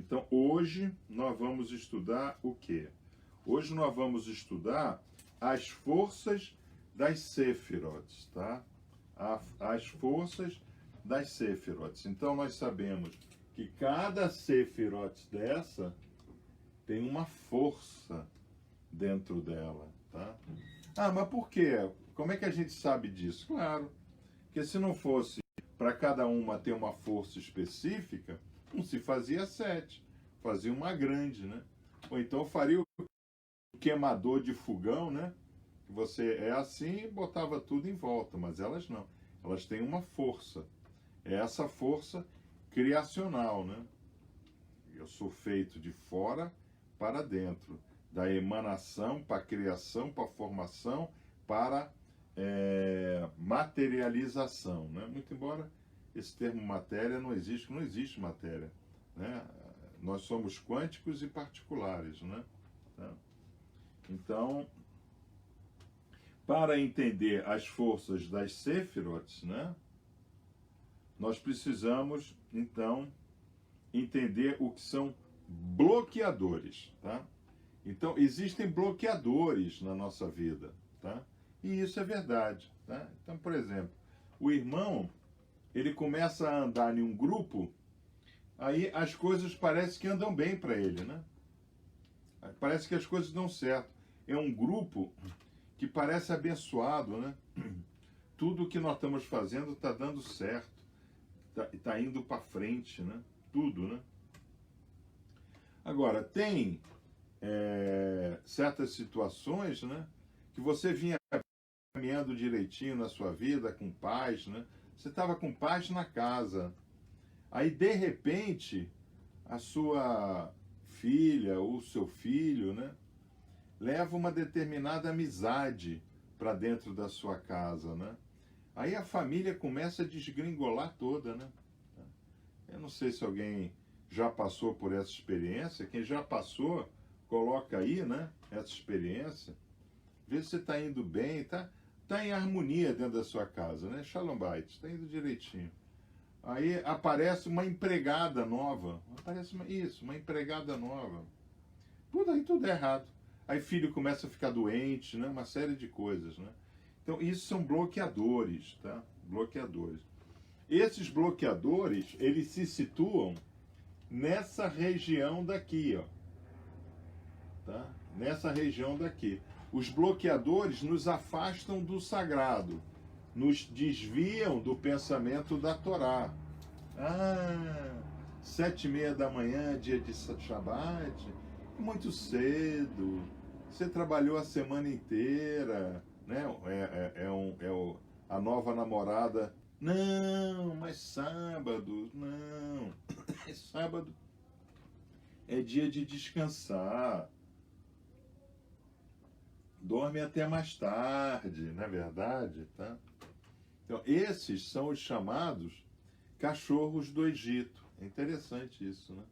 Então, hoje nós vamos estudar o quê? Hoje nós vamos estudar as forças das Séfirotes, tá? As forças das Séfirotes. Então, nós sabemos que cada Séfirote dessa tem uma força dentro dela, tá? Ah, mas por quê? Como é que a gente sabe disso? Claro, porque se não fosse para cada uma ter uma força específica, não se fazia 7, fazia uma grande, né? Ou então faria o queimador de fogão, né? Você é assim e botava tudo em volta, mas elas não. Elas têm uma força. É essa força criacional, né? Eu sou feito de fora para dentro, da emanação para a criação, para a formação, para materialização, né? Muito embora esse termo matéria não existe matéria, né? Nós somos quânticos e particulares, né? Então, para entender as forças das Séfirotes, né? Nós precisamos, então, entender o que são bloqueadores, tá? Então, existem bloqueadores na nossa vida, tá? E isso é verdade, tá? Então, por exemplo, o irmão, ele começa a andar em um grupo, aí as coisas parecem que andam bem para ele, né? Parece que as coisas dão certo. É um grupo que parece abençoado, né? Tudo que nós estamos fazendo está dando certo, tá indo para frente, né? Tudo, né? Agora, tem certas situações, né? Que você vinha caminhando direitinho na sua vida, com paz, né? Você estava com paz na casa. Aí, de repente, a sua filha ou seu filho, né? Leva uma determinada amizade para dentro da sua casa, né? Aí a família começa a desgringolar toda, né? Eu não sei se alguém já passou por essa experiência. Quem já passou, coloca aí, né? Essa experiência. Vê se você está indo bem, tá em harmonia dentro da sua casa, né? Shalom Bait, está indo direitinho. Aí aparece uma empregada nova. Uma empregada nova. Tudo é errado. Aí filho começa a ficar doente, né? Uma série de coisas, né? Então, isso são bloqueadores, tá? Bloqueadores. Esses bloqueadores, eles se situam nessa região daqui, ó. Tá? Nessa região daqui. Os bloqueadores nos afastam do sagrado, nos desviam do pensamento da Torá. 7:30 da manhã, dia de Shabbat, muito cedo. Você trabalhou a semana inteira, né? A nova namorada. Não, mas sábado, não. Sábado é dia de descansar. Dorme até mais tarde, não é verdade? Tá? Então, esses são os chamados cachorros do Egito. É interessante isso, né?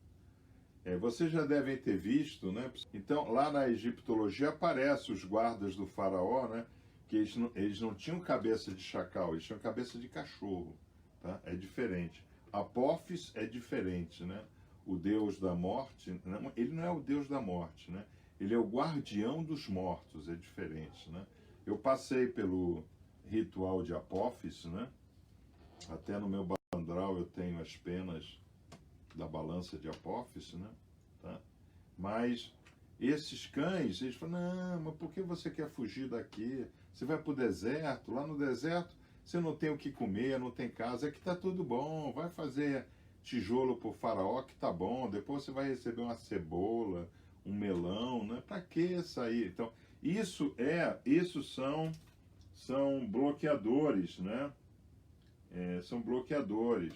Vocês já devem ter visto, né? Então, lá na egiptologia aparecem os guardas do faraó, né? Que eles não tinham cabeça de chacal, eles tinham cabeça de cachorro, tá? É diferente. Apófis é diferente, né? O deus da morte, ele não é o deus da morte, né? Ele é o guardião dos mortos, é diferente, né? Eu passei pelo ritual de Apófis, né? Até no meu bandral eu tenho as penas da balança de Apófis, né? Tá? Mas esses cães, eles falam, não, mas por que você quer fugir daqui? Você vai para o deserto, lá no deserto você não tem o que comer, não tem casa, aqui tá tudo bom, vai fazer tijolo pro faraó que tá bom, depois você vai receber uma cebola, um melão, né? Para que sair? Então, isso são bloqueadores, né? São bloqueadores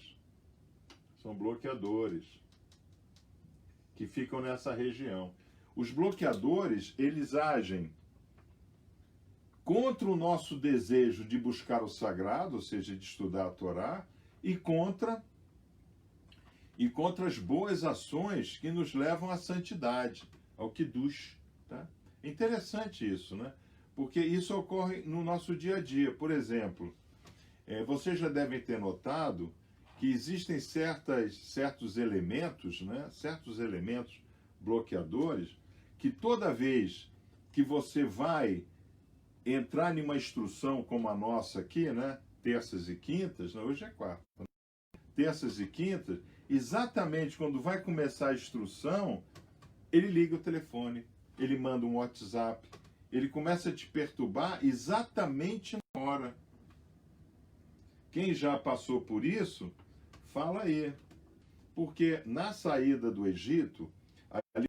que ficam nessa região. Os bloqueadores, eles agem contra o nosso desejo de buscar o sagrado, ou seja, de estudar a Torá, e contra as boas ações que nos levam à santidade, ao Kiddush, tá? É interessante isso, né? Porque isso ocorre no nosso dia a dia. Por exemplo, vocês já devem ter notado que existem certos elementos, né? Certos elementos bloqueadores, que toda vez que você vai entrar em uma instrução como a nossa aqui, né? Terças e quintas, não, hoje é quarta, né? Terças e quintas, exatamente quando vai começar a instrução, ele liga o telefone, ele manda um WhatsApp, ele começa a te perturbar exatamente na hora. Quem já passou por isso, fala aí. Porque na saída do Egito, ali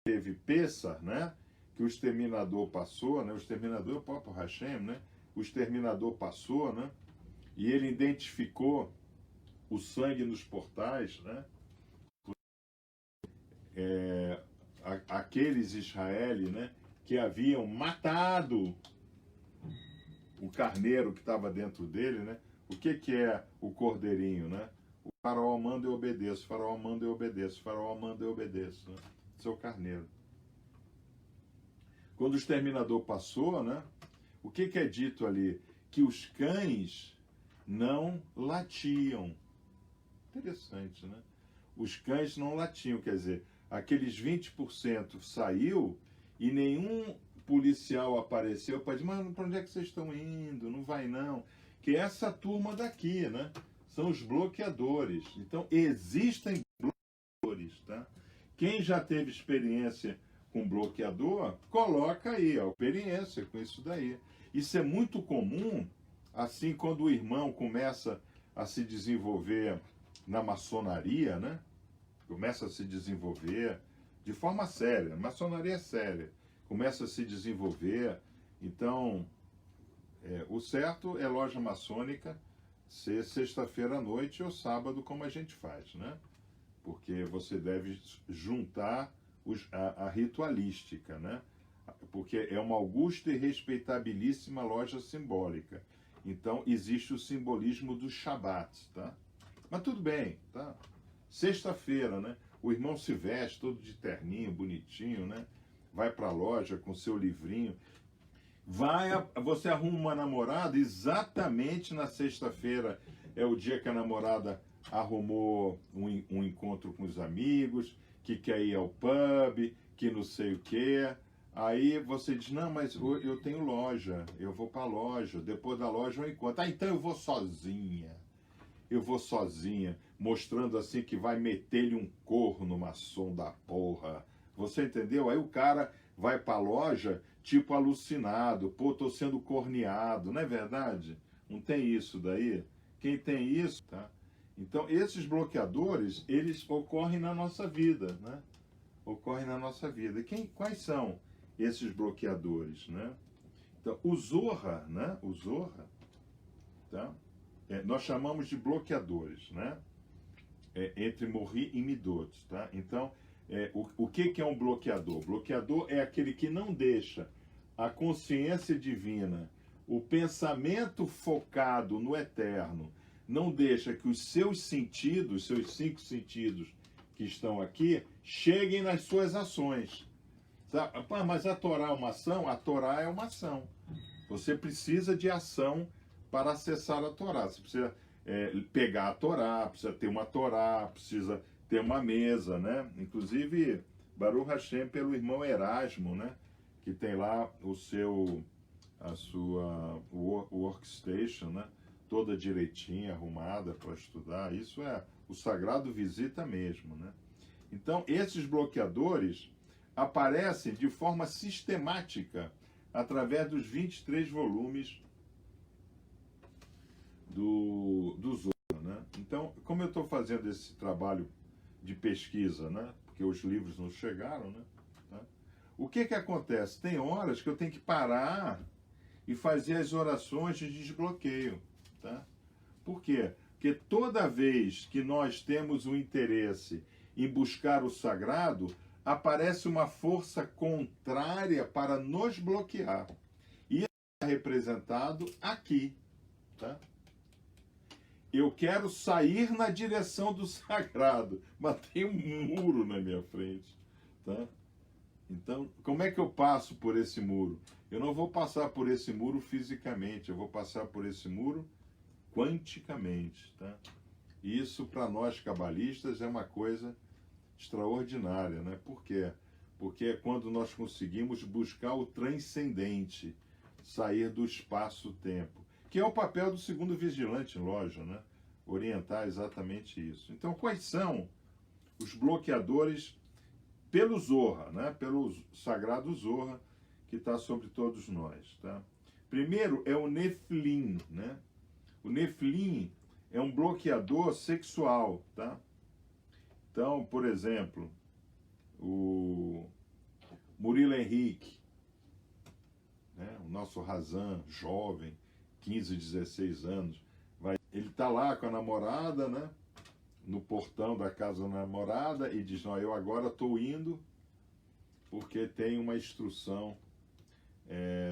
teve Pessah, né? Que o exterminador passou, né? O exterminador é o próprio Hashem, né? O exterminador passou, né? E ele identificou o sangue nos portais, né? Aqueles Israelis, né? Que haviam matado o carneiro que estava dentro dele, né? O que é o cordeirinho, né? O faraó manda e obedeço, o faraó manda e obedeço, o faraó manda e obedeço, né? Seu carneiro. Quando o exterminador passou, né? O que é dito ali? Que os cães não latiam. Interessante, né? Os cães não latiam, quer dizer, aqueles 20% saiu e nenhum policial apareceu para dizer, mas para onde é que vocês estão indo? Não vai não. Que é essa turma daqui, né? São os bloqueadores. Então, existem bloqueadores, tá? Quem já teve experiência com bloqueador, coloca aí a experiência com isso daí. Isso é muito comum, assim, quando o irmão começa a se desenvolver na maçonaria, né? Começa a se desenvolver de forma séria. A maçonaria é séria. Começa a se desenvolver. Então, o certo é loja maçônica ser sexta-feira à noite ou sábado, como a gente faz, né? Porque você deve juntar a ritualística, né? Porque é uma augusta e respeitabilíssima loja simbólica. Então, existe o simbolismo do Shabat, tá? Mas tudo bem, tá? Sexta-feira, né? O irmão se veste todo de terninho, bonitinho, né? Vai para a loja com seu livrinho. Você arruma uma namorada exatamente na sexta-feira. É o dia que a namorada arrumou um encontro com os amigos, que quer ir ao pub, que não sei o quê. Aí você diz, não, mas eu tenho loja, eu vou para a loja, depois da loja eu encontro. Ah, então eu vou sozinha. Eu vou sozinha, mostrando assim que vai meter-lhe um corno no maçom da porra. Você entendeu? Aí o cara vai para a loja, tipo alucinado, pô, tô sendo corneado, não é verdade? Não tem isso daí? Quem tem isso, tá? Então, esses bloqueadores, eles ocorrem na nossa vida, né? Ocorrem na nossa vida. E quais são esses bloqueadores, né? Então, o Zohar, né? O Zohar, tá? Nós chamamos de bloqueadores, né? Entre Morri e Midot, tá? Então, o que é um bloqueador? Bloqueador é aquele que não deixa a consciência divina, o pensamento focado no eterno, não deixa que os seus sentidos, seus 5 sentidos que estão aqui, cheguem nas suas ações. Tá? Mas a Torá é uma ação? A Torá é uma ação. Você precisa de ação para acessar a Torá. Você precisa pegar a Torá, precisa ter uma Torá, precisa ter uma mesa, né? Inclusive, Baruch Hashem pelo irmão Erasmo, né? Que tem lá a sua workstation, né? Toda direitinha, arrumada para estudar. Isso é o sagrado visita mesmo, né? Então, esses bloqueadores aparecem de forma sistemática através dos 23 volumes do Zohar, né? Então, como eu estou fazendo esse trabalho de pesquisa, né? Porque os livros não chegaram, né? Tá? O que acontece? Tem horas que eu tenho que parar e fazer as orações de desbloqueio, tá? Por quê? Porque toda vez que nós temos um interesse em buscar o sagrado, aparece uma força contrária para nos bloquear. E isso é representado aqui, tá? Eu quero sair na direção do sagrado, mas tem um muro na minha frente, tá? Então, como é que eu passo por esse muro? Eu não vou passar por esse muro fisicamente, eu vou passar por esse muro quanticamente, tá? E isso, para nós cabalistas, é uma coisa extraordinária, né? Por quê? Porque é quando nós conseguimos buscar o transcendente, sair do espaço-tempo, que é o papel do segundo vigilante em loja, né? Orientar exatamente isso. Então, quais são os bloqueadores pelo Zohar, né? Pelo sagrado Zohar, que está sobre todos nós, tá? Primeiro é o Nefilim, né? O Nefilim é um bloqueador sexual, tá? Então, por exemplo, o Murilo Henrique, né? O nosso Razan, jovem, 15, 16 anos, ele está lá com a namorada, né? No portão da casa da namorada e diz, não, eu agora estou indo porque tem uma instrução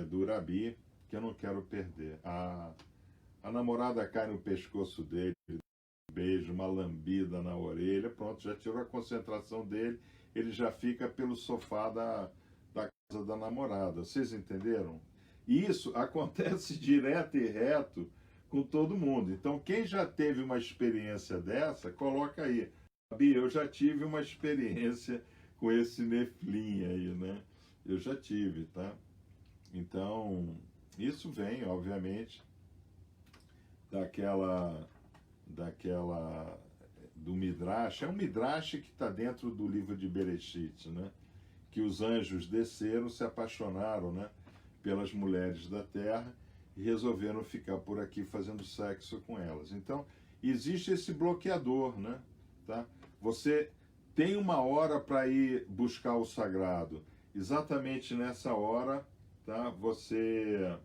do Rabi que eu não quero perder. A namorada cai no pescoço dele, um beijo, uma lambida na orelha, pronto, já tirou a concentração dele, ele já fica pelo sofá da casa da namorada. Vocês entenderam? E isso acontece direto e reto com todo mundo. Então, quem já teve uma experiência dessa, coloca aí. Rabi, eu já tive uma experiência com esse Nefilim aí, né? Eu já tive, tá? Então, isso vem, obviamente, do Midrash. É um Midrash que está dentro do livro de Bereshit, né? Que os anjos desceram, se apaixonaram, né? Pelas mulheres da terra e resolveram ficar por aqui fazendo sexo com elas. Então, existe esse bloqueador, né? Tá? Você tem uma hora para ir buscar o sagrado. Exatamente nessa hora, tá? Você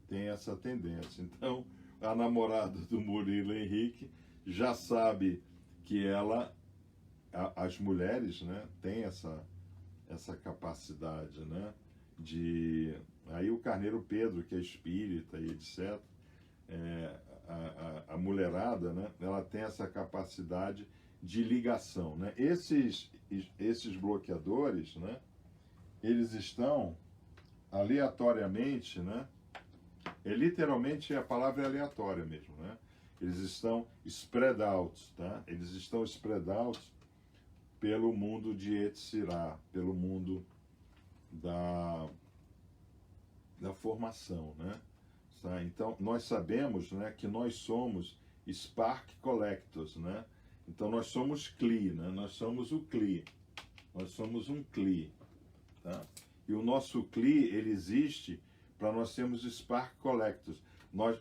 tem essa tendência. Então, a namorada do Murilo Henrique já sabe que as mulheres, né, têm essa capacidade, né, aí o Carneiro Pedro, que é espírita e etc., a mulherada, né, ela tem essa capacidade de ligação, né? Esses bloqueadores, né, eles estão aleatoriamente, né? Literalmente a palavra é aleatória mesmo, né? Eles estão spread out, tá? Eles estão spread out pelo mundo de Yetzirah, pelo mundo da formação, né? Tá? Então, nós sabemos, né, que nós somos Spark Collectors, né? Então, nós somos Kli, né? Nós somos o Kli. Nós somos um Kli, tá? E o nosso Kli, ele existe para nós sermos Spark Collectors.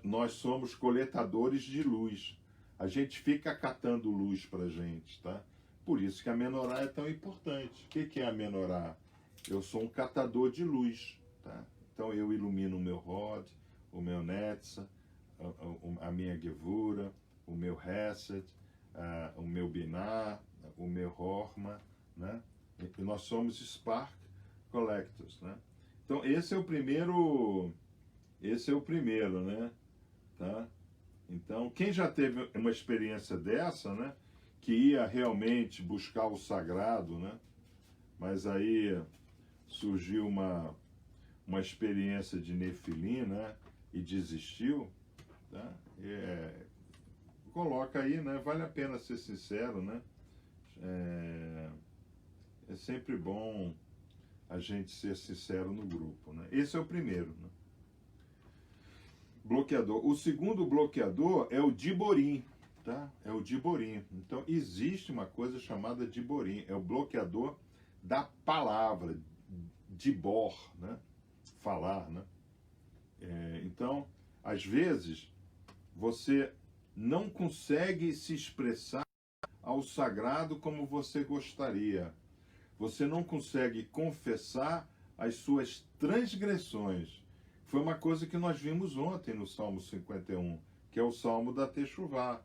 Nós somos coletadores de luz. A gente fica catando luz para a gente, tá? Por isso que a menorá é tão importante. O que é a menorá? Eu sou um catador de luz, tá? Então eu ilumino o meu Rod, o meu Netza, a minha Gevura, o meu Hesed, o meu Binah, o meu Horma, né? E nós somos Spark Collectors, né? Então esse é o primeiro, né? Tá? Então quem já teve uma experiência dessa, né? Que ia realmente buscar o sagrado, né? Mas aí surgiu uma experiência de Nefilim, né? E desistiu, tá? Coloca aí, né? Vale a pena ser sincero, né? É sempre bom a gente ser sincero no grupo, né? Esse é o primeiro, né? Bloqueador. O segundo bloqueador é o Diborim, tá? É o Diborim. Então, existe uma coisa chamada Diborim. É o bloqueador da palavra, Dibor, né? Falar, né? Então, às vezes, você não consegue se expressar ao sagrado como você gostaria. Você não consegue confessar as suas transgressões. Foi uma coisa que nós vimos ontem no Salmo 51, que é o Salmo da Techuvá,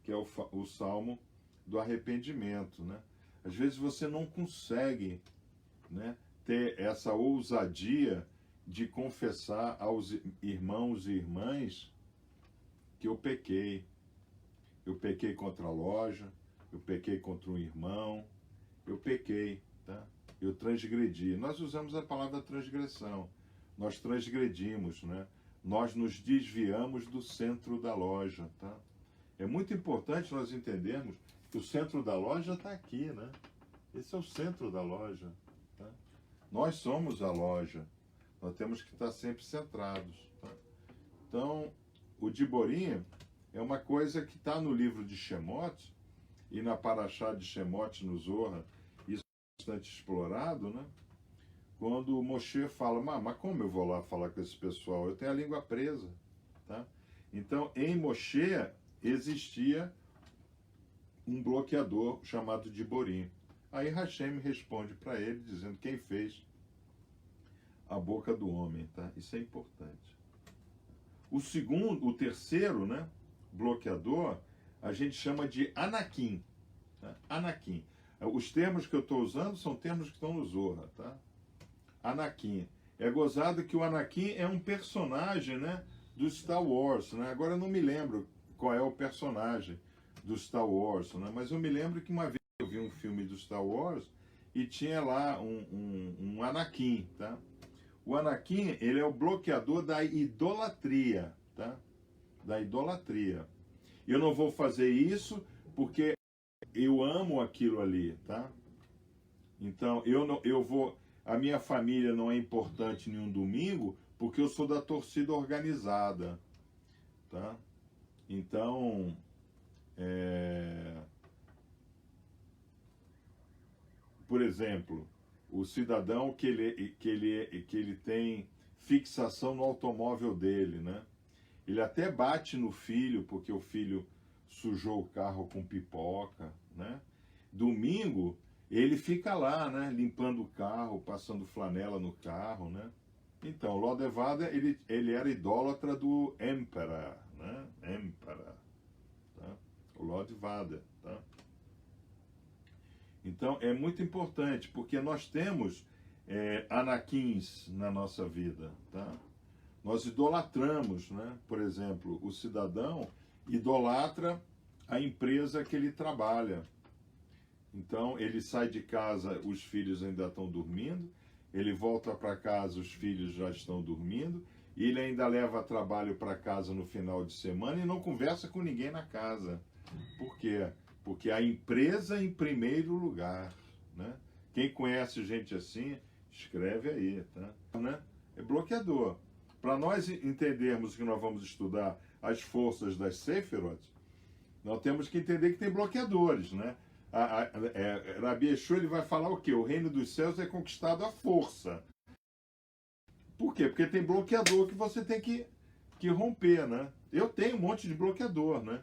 que é o Salmo do arrependimento, né? Às vezes você não consegue, né, ter essa ousadia de confessar aos irmãos e irmãs que eu pequei. Eu pequei contra a loja, eu pequei contra um irmão, eu pequei, tá? Eu transgredi. Nós usamos a palavra transgressão. Nós transgredimos, né? Nós nos desviamos do centro da loja, tá? É muito importante nós entendermos que o centro da loja está aqui, né? Esse é o centro da loja. Tá? Nós somos a loja. Nós temos que estar sempre centrados. Tá? Então, o Diborim é uma coisa que está no livro de Shemot, e na Parashá de Shemot, no Zohar, isso é bastante explorado, né? Quando o Moshe fala, mas como eu vou lá falar com esse pessoal? Eu tenho a língua presa. Tá? Então, em Moshe existia um bloqueador chamado Diborim. Aí Hashem responde para ele, dizendo quem fez a boca do homem. Tá? Isso é importante. O terceiro, né, bloqueador, a gente chama de Anakim. Tá? Anakim. Os termos que eu estou usando são termos que estão no Zohar. Tá? Anakim. É gozado que o Anakim é um personagem, né, do Star Wars. Né? Agora eu não me lembro qual é o personagem do Star Wars, né? Mas eu me lembro que uma vez eu vi um filme do Star Wars e tinha lá um Anakin. Tá? O Anakin, ele é o bloqueador da idolatria. Tá? Da idolatria. Eu não vou fazer isso porque eu amo aquilo ali. Tá? Então, a minha família não é importante em um domingo porque eu sou da torcida organizada. Tá? Então, por exemplo, o cidadão que ele tem fixação no automóvel dele, né? Ele até bate no filho porque o filho sujou o carro com pipoca, né? Domingo, ele fica lá, né? Limpando o carro, passando flanela no carro, né? Então, Lodevada, ele era idólatra do Emperor, né? Emperor, tá? O Lodevada, tá? Então, é muito importante, porque nós temos anakins na nossa vida, tá? Nós idolatramos, né? Por exemplo, o cidadão idolatra a empresa que ele trabalha. Então, ele sai de casa, os filhos ainda estão dormindo, ele volta para casa, os filhos já estão dormindo, e ele ainda leva trabalho para casa no final de semana e não conversa com ninguém na casa. Por quê? Porque a empresa em primeiro lugar, né? Quem conhece gente assim, escreve aí, tá? Né? É bloqueador. Para nós entendermos que nós vamos estudar as forças das Sefirot, nós temos que entender que tem bloqueadores, né? Rabi Yeshua, ele vai falar o quê? O reino dos céus é conquistado à força. Por quê? Porque tem bloqueador que você tem que romper, né? Eu tenho um monte de bloqueador, né?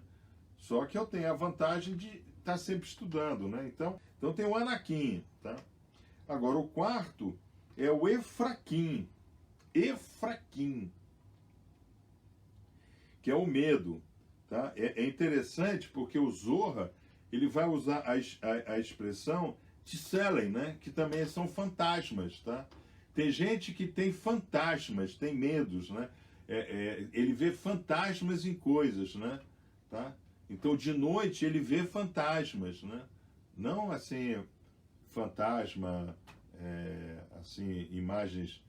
Só que eu tenho a vantagem de estar sempre estudando, né? Então tem o Anakim, tá? Agora, o quarto é o Efraquim. Efraquim, que é o medo, tá? É interessante porque o Zohar, ele vai usar a expressão Tselem, né? Que também são fantasmas, tá? Tem gente que tem fantasmas, tem medos, né? Ele vê fantasmas em coisas, né? Tá? Então, de noite, ele vê fantasmas, né? Não, assim, fantasma, assim, imagens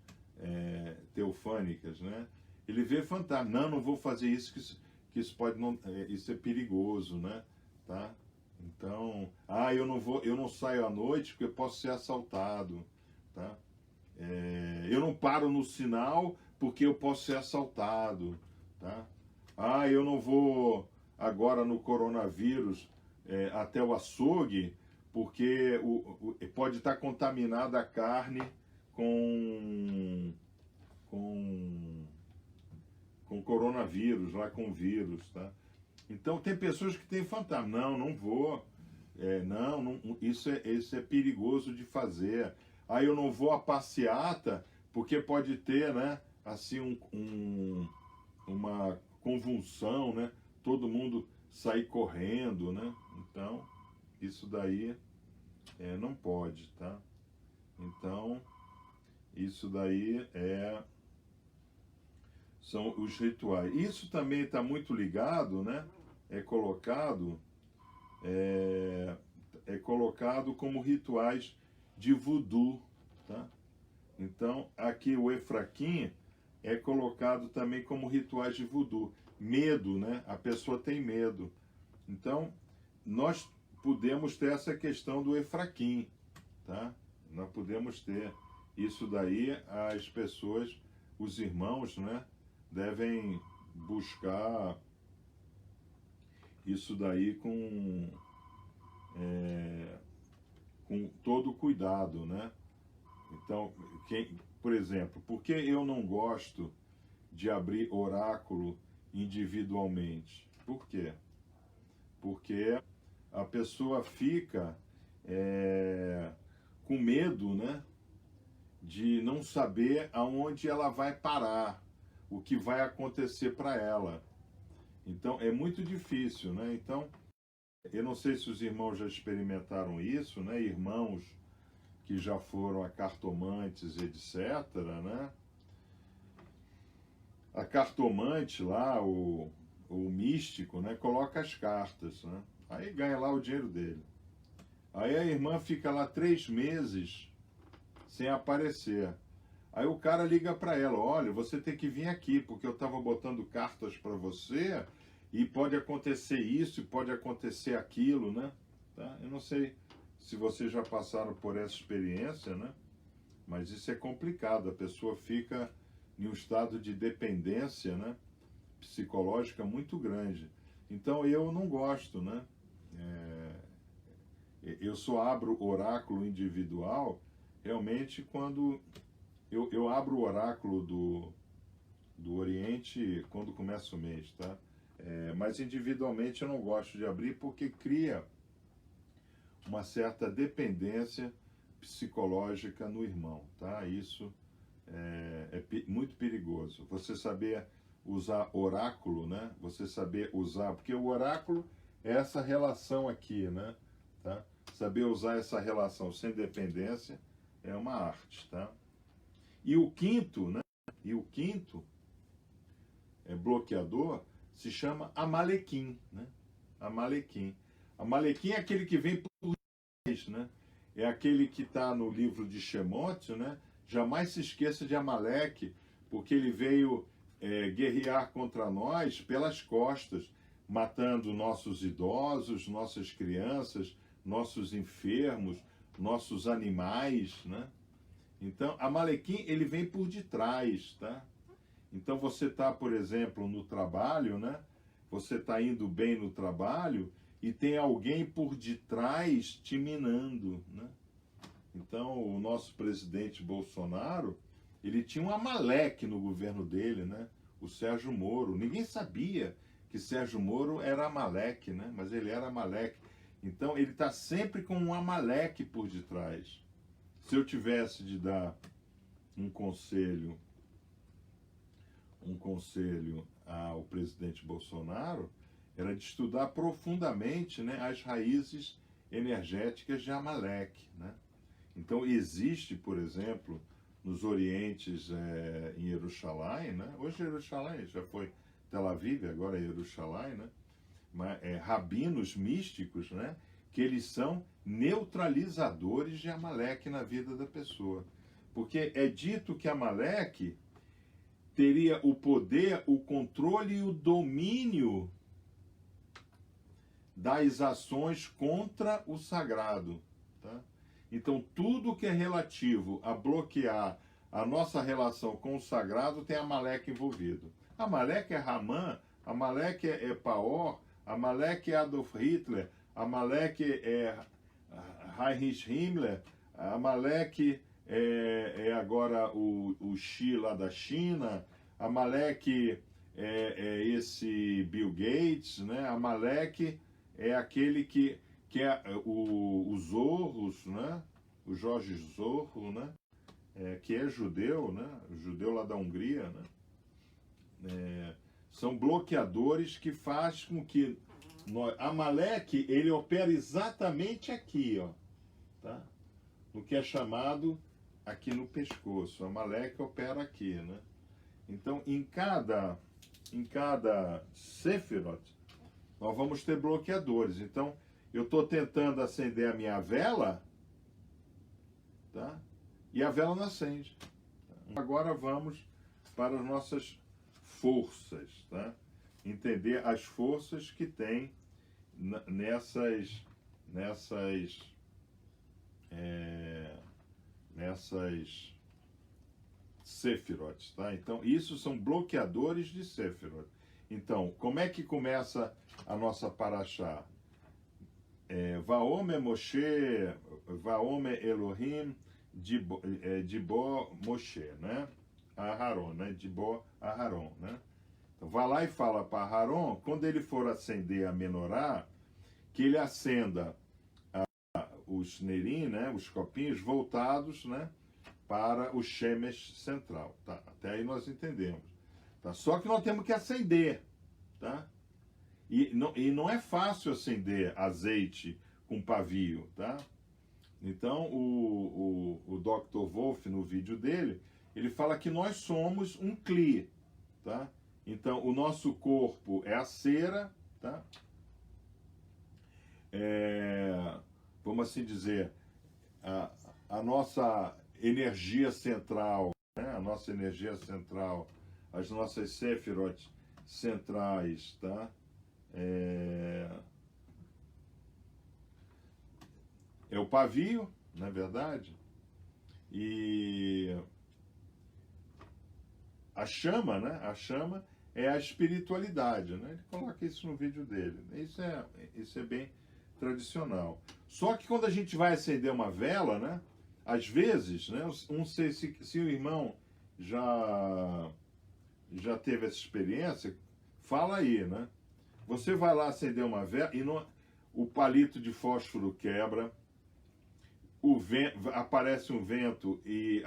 teofânicas, né? Ele vê fantasma. Não vou fazer isso, que isso pode não, isso é perigoso, né? Tá? Então, eu não saio à noite porque eu posso ser assaltado, tá? Eu não paro no sinal porque eu posso ser assaltado, tá? Eu não vou agora no coronavírus até o açougue porque pode estar contaminada a carne com coronavírus, lá com vírus, tá? Então tem pessoas que têm fantasma. Não vou. Isso é perigoso de fazer. Eu não vou à passeata porque pode ter, né, assim uma convulsão, né? Todo mundo sair correndo, né? Então isso daí não pode, tá? Então isso daí são os rituais. Isso também está muito ligado, né? É colocado como rituais de voodoo, tá? Então, aqui o Efraquim é colocado também como rituais de voodoo. Medo, né? A pessoa tem medo. Então, nós podemos ter essa questão do Efraquim, tá? Nós podemos ter isso daí, as pessoas, os irmãos, né, devem buscar isso daí com todo cuidado, né? Então, por exemplo, por que eu não gosto de abrir oráculo individualmente? Por quê? Porque a pessoa fica com medo, né, de não saber aonde ela vai parar, o que vai acontecer para ela. Então, é muito difícil, né? Então, eu não sei se os irmãos já experimentaram isso, né? Irmãos que já foram a cartomantes, etc., né? A cartomante lá, o místico, né? Coloca as cartas, né? Aí ganha lá o dinheiro dele. Aí a irmã fica lá 3 meses sem aparecer. Aí o cara liga para ela: olha, você tem que vir aqui, porque eu estava botando cartas para você e pode acontecer isso e pode acontecer aquilo, né? Tá? Eu não sei se vocês já passaram por essa experiência, né? Mas isso é complicado, a pessoa fica em um estado de dependência, né, psicológica muito grande. Então eu não gosto, né? Eu só abro oráculo individual realmente quando eu abro o oráculo do Oriente quando começa o mês, tá? Mas individualmente eu não gosto de abrir porque cria uma certa dependência psicológica no irmão, tá? Isso é muito perigoso. Você saber usar oráculo, né? Você saber usar, porque o oráculo é essa relação aqui, né? Tá? Saber usar essa relação sem dependência é uma arte, tá? E o quinto, né? E o quinto bloqueador se chama Amalequim, né? Amalequim. Amalequim é aquele que vem por trás, né? É aquele que está no livro de Shemot, né? Jamais se esqueça de Amaleque, porque ele veio guerrear contra nós pelas costas, matando nossos idosos, nossas crianças, nossos enfermos, nossos animais, né? Então, Amalequim, ele vem por detrás, tá? Então, você está, por exemplo, no trabalho, né? Você está indo bem no trabalho e tem alguém por detrás te minando, né? Então, o nosso presidente Bolsonaro, ele tinha um Amaleque no governo dele, né? O Sérgio Moro. Ninguém sabia que Sérgio Moro era Amaleque, né? Mas ele era Amaleque. Então, ele está sempre com um Amaleque por detrás. Se eu tivesse de dar um conselho ao presidente Bolsonaro, era de estudar profundamente, né, as raízes energéticas de Amaleque, né? Então existe, por exemplo, nos Orientes, em Jerusalém, né? Hoje Jerusalém já foi Tel Aviv, agora é Jerusalém, né? Mas, rabinos místicos, né, que eles são neutralizadores de Amaleque na vida da pessoa. Porque é dito que Amaleque teria o poder, o controle e o domínio das ações contra o sagrado, tá? Então, tudo que é relativo a bloquear a nossa relação com o sagrado tem Amaleque envolvido. Amaleque é Haman, Amaleque é Paor, Amaleque é Adolf Hitler, Amaleque é Heinrich Himmler, Amaleque é agora o Xi lá da China, Amaleque é esse Bill Gates, né? Amaleque é aquele que é o Zorros, né? O Jorge Zorro, né? Que é judeu, né? O judeu lá da Hungria, né? São bloqueadores que faz com que Amaleque, ele opera exatamente aqui, ó, tá? No que é chamado aqui no pescoço. Amaleque opera aqui, né? Então, em cada Sefirot, nós vamos ter bloqueadores. Então, eu estou tentando acender a minha vela, tá? E a vela não acende. Agora vamos para as nossas forças, tá? Entender as forças que tem nessas Sefirot, tá? Então, isso são bloqueadores de Sefirot. Então, como é que começa a nossa paraxá? Vaome Moshe, Vaome Elohim, Dibó Moshe, né? Aharon, né? Dibó Aharon, né? Então, vai lá e fala para Aharon, quando ele for acender a menorá, que ele acenda os nerim, né? Os copinhos voltados, né? Para o Shemesh central, tá? Até aí nós entendemos, tá? Só que nós temos que acender, tá? E não é fácil acender azeite com pavio, tá? Então, o Dr. Wolf, no vídeo dele, ele fala que nós somos um Kli, tá? Então, o nosso corpo é a cera, tá? Vamos assim dizer, a nossa energia central, né? A nossa energia central, as nossas Sefirot centrais, tá? É o pavio, não é verdade? E a chama, né? A chama é a espiritualidade, né? Ele coloca isso no vídeo dele. Isso é bem tradicional. Só que quando a gente vai acender uma vela, né? Às vezes, né? Se o irmão já teve essa experiência, fala aí, né? Você vai lá acender uma vela e o palito de fósforo quebra, aparece um vento e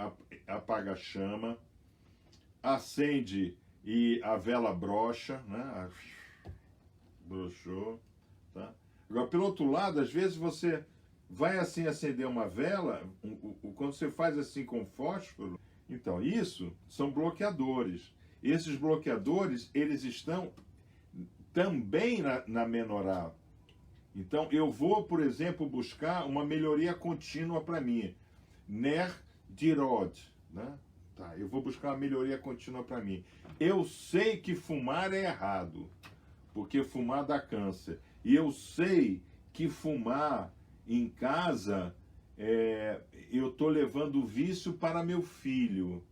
apaga a chama, acende e a vela brocha, né? Brochou, tá? Agora, pelo outro lado, às vezes você vai assim acender uma vela, quando você faz assim com fósforo, então isso são bloqueadores. Esses bloqueadores, eles estão também na menorá. Então, eu vou, por exemplo, buscar uma melhoria contínua para mim. Ner dirod, né? Tá, eu vou buscar uma melhoria contínua para mim. Eu sei que fumar é errado, porque fumar dá câncer. E eu sei que fumar em casa, eu estou levando o vício para meu filho,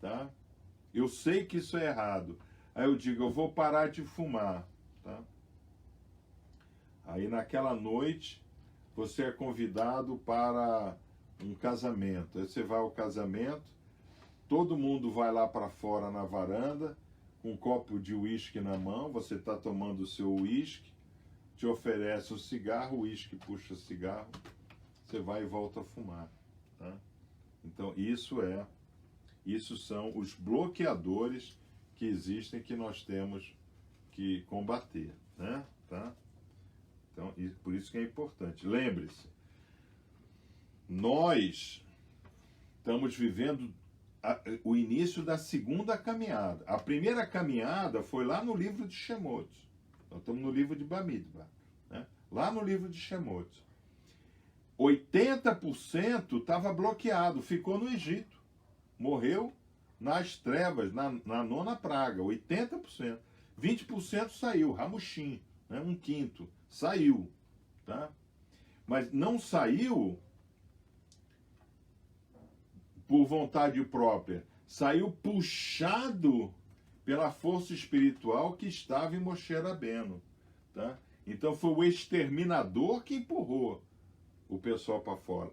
tá? Eu sei que isso é errado. Aí eu digo, eu vou parar de fumar, tá? Aí naquela noite, você é convidado para um casamento. Aí você vai ao casamento, todo mundo vai lá para fora na varanda, com um copo de uísque na mão, você está tomando o seu uísque, te oferece um cigarro, o uísque puxa o cigarro, você vai e volta a fumar, tá? Então isso são os bloqueadores que existem, que nós temos que combater, né? Tá? Então, por isso que é importante. Lembre-se, nós estamos vivendo o início da segunda caminhada. A primeira caminhada foi lá no livro de Shemot. Nós estamos no livro de Bamidbar, né? Lá no livro de Shemot. 80% estava bloqueado, ficou no Egito. Morreu nas trevas, na nona praga, 80%. 20% saiu, Ramushim, né? Um quinto, saiu, tá? Mas não saiu por vontade própria, saiu puxado pela força espiritual que estava em Moshe Rabbeinu, tá? Então foi o exterminador que empurrou o pessoal para fora.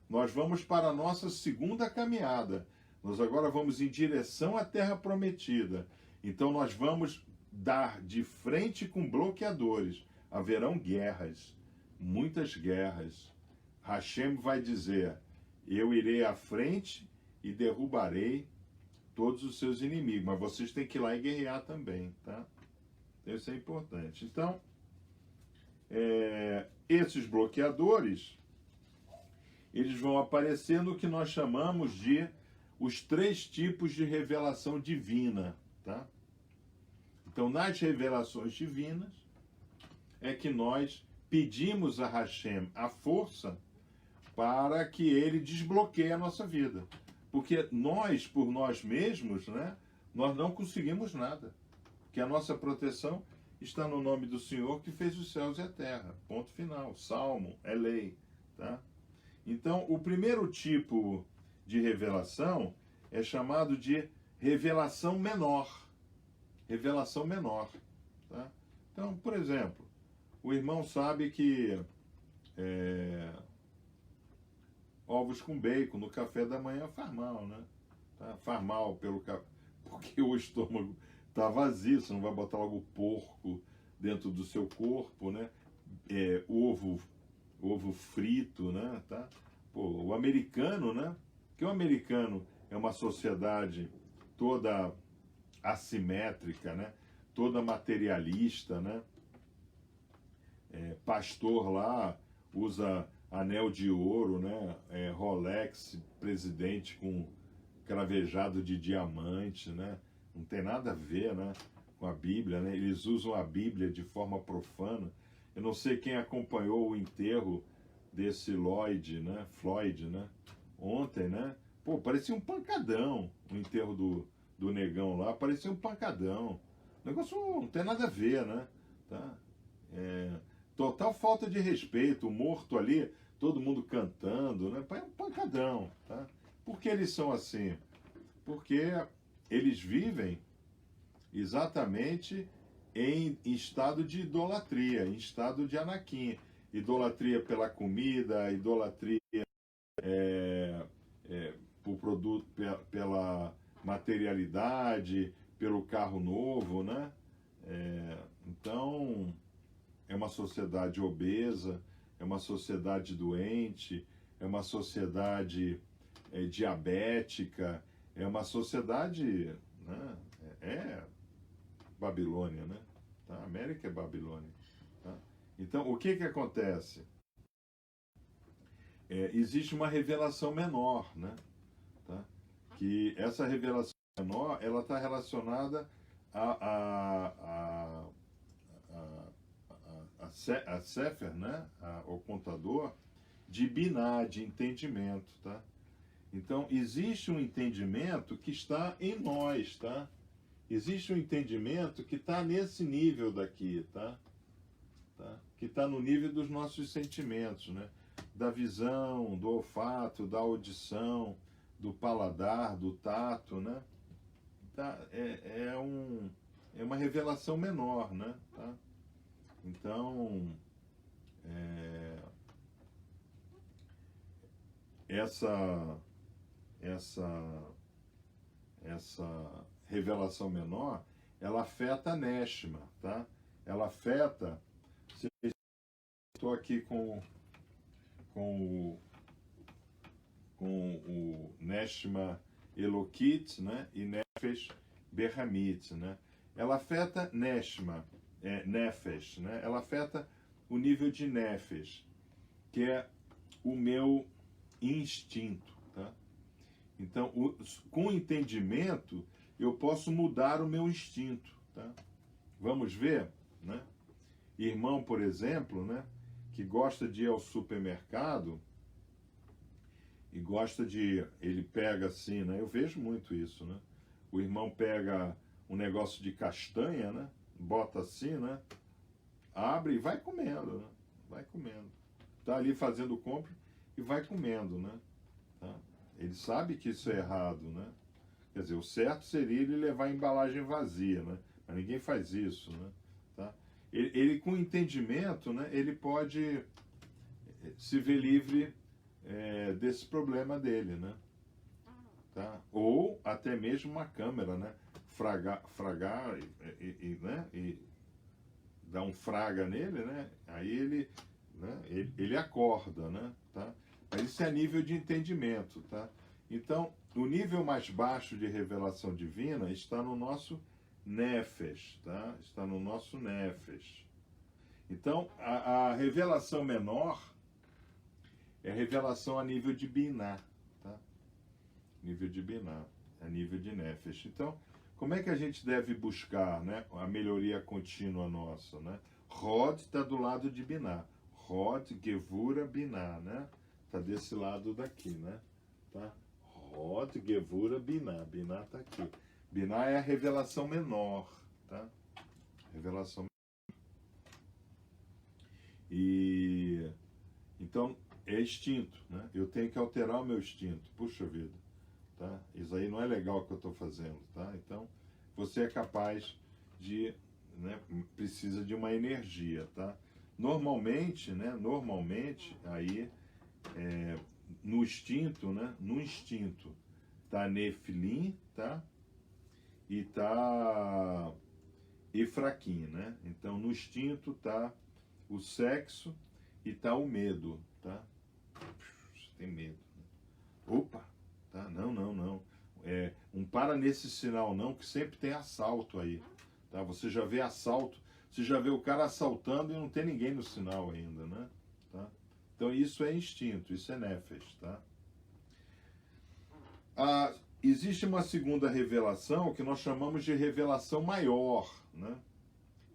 Nós vamos para a nossa segunda caminhada. Nós agora vamos em direção à Terra Prometida. Então nós vamos dar de frente com bloqueadores. Haverão guerras, muitas guerras. Hashem vai dizer, eu irei à frente e derrubarei todos os seus inimigos. Mas vocês têm que ir lá e guerrear também, tá? Isso é importante. Então, esses bloqueadores, eles vão aparecer no que nós chamamos de os 3 tipos de revelação divina, tá? Então, nas revelações divinas, é que nós pedimos a Hashem a força para que ele desbloqueie a nossa vida. Porque nós, por nós mesmos, né, nós não conseguimos nada. Porque a nossa proteção, está no nome do Senhor que fez os céus e a terra. Ponto final. Salmo é lei, tá? Então, o primeiro tipo de revelação é chamado de revelação menor. Revelação menor, tá? Então, por exemplo, o irmão sabe que ovos com bacon no café da manhã faz mal, né? Tá? Faz mal porque o estômago está vazio, você não vai botar logo porco dentro do seu corpo, né? Ovo frito, né? Tá? Pô, o americano, né? Que o americano é uma sociedade toda assimétrica, né? Toda materialista, né? Pastor lá usa anel de ouro, né? Rolex, presidente com cravejado de diamante, né? Não tem nada a ver, né, com a Bíblia, né? Eles usam a Bíblia de forma profana. Eu não sei quem acompanhou o enterro desse Floyd, né? Ontem, né? Pô, parecia um pancadão o enterro do negão lá, parecia um pancadão. O negócio não tem nada a ver, né? Tá? Total falta de respeito, o morto ali, todo mundo cantando, né? É um pancadão, tá? Por que eles são assim? Porque eles vivem exatamente em estado de idolatria, em estado de Anakim. Idolatria pela comida, idolatria por produto, pela materialidade, pelo carro novo, né? Então, é uma sociedade obesa, é uma sociedade doente, é uma sociedade diabética, é uma sociedade, né? Babilônia, né? Tá? A América é Babilônia. Tá? Então, o que acontece? Existe uma revelação menor, né? Tá? Que essa revelação menor, ela está relacionada a Sefer, né? O contador de Biná, de entendimento, tá? Então, existe um entendimento que está em nós, tá? Existe um entendimento que está nesse nível daqui, tá? Que está no nível dos nossos sentimentos, né? Da visão, do olfato, da audição, do paladar, do tato, né? Tá? É uma revelação menor, né? Tá? Então, essa revelação menor, ela afeta a Neshma, tá? Ela afeta. Estou aqui com o Neshma Elokit, né? E Nefesh Berhamit, né? Ela afeta Neshma, Nefesh, né? Ela afeta o nível de Nefesh, que é o meu instinto, tá? Então, com o entendimento, eu posso mudar o meu instinto, tá? Vamos ver, né? Irmão, por exemplo, né? Que gosta de ir ao supermercado e gosta de... Ele pega assim, né? Eu vejo muito isso, né? O irmão pega um negócio de castanha, né? Bota assim, né? Abre e vai comendo, né? Vai comendo. Tá ali fazendo compra e vai comendo, né? Tá? Ele sabe que isso é errado, né? Quer dizer, o certo seria ele levar a embalagem vazia, né? Mas ninguém faz isso, né? Tá? Ele com entendimento, né? Ele pode se ver livre desse problema dele, né? Tá? Ou até mesmo uma câmera, né? Fragar né? E dar um fraga nele, né? Aí ele acorda, né? Tá? Mas isso é nível de entendimento, tá? Então, o nível mais baixo de revelação divina está no nosso Nefesh, tá? Está no nosso Nefesh. Então, a revelação menor é a revelação a nível de Biná, tá? Nível de Biná, a nível de Nefesh. Então, como é que a gente deve buscar, né, a melhoria contínua nossa, né? Rod está do lado de Biná. Rod, Gevura, Biná, né? Está desse lado daqui, né? Tá? Rod, Gevura, Biná. Biná está aqui. Biná é a revelação menor, tá? Revelação E então é instinto, né? Eu tenho que alterar o meu instinto. Puxa vida, tá? Isso aí não é legal o que eu estou fazendo, tá? Então você é capaz de, né, precisa de uma energia, tá? Normalmente, né? Normalmente aí no instinto, né? No instinto tá Nefilim, tá? E tá Efraquim, né? Então no instinto tá o sexo e tá o medo, tá? Você tem medo. Né? Opa, tá? Não, não, não. Um para nesse sinal não, que sempre tem assalto aí, tá? Você já vê assalto, você já vê o cara assaltando e não tem ninguém no sinal ainda, né? Tá? Então isso é instinto, isso é nefesh, tá? Existe uma segunda revelação que nós chamamos de revelação maior, né?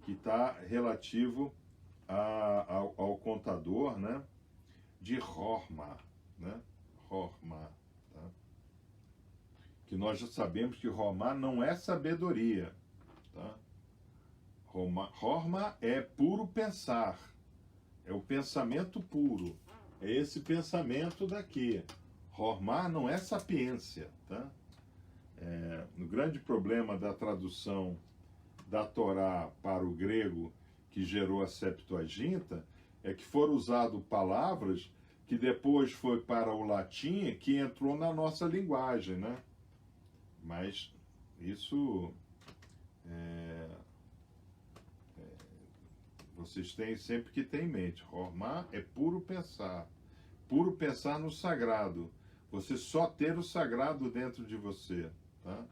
Que está relativo ao contador, né? De Horma, né? Horma, tá? Que nós já sabemos que Horma não é sabedoria, tá? Horma é puro pensar, é o pensamento puro, é esse pensamento daqui. Horma não é sapiência, tá? O grande problema da tradução da Torá para o grego que gerou a Septuaginta é que foram usadas palavras que depois foi para o latim que entrou na nossa linguagem, né? Mas isso vocês têm sempre que ter em mente. Hormá é puro pensar no sagrado. Você só ter o sagrado dentro de você, tá?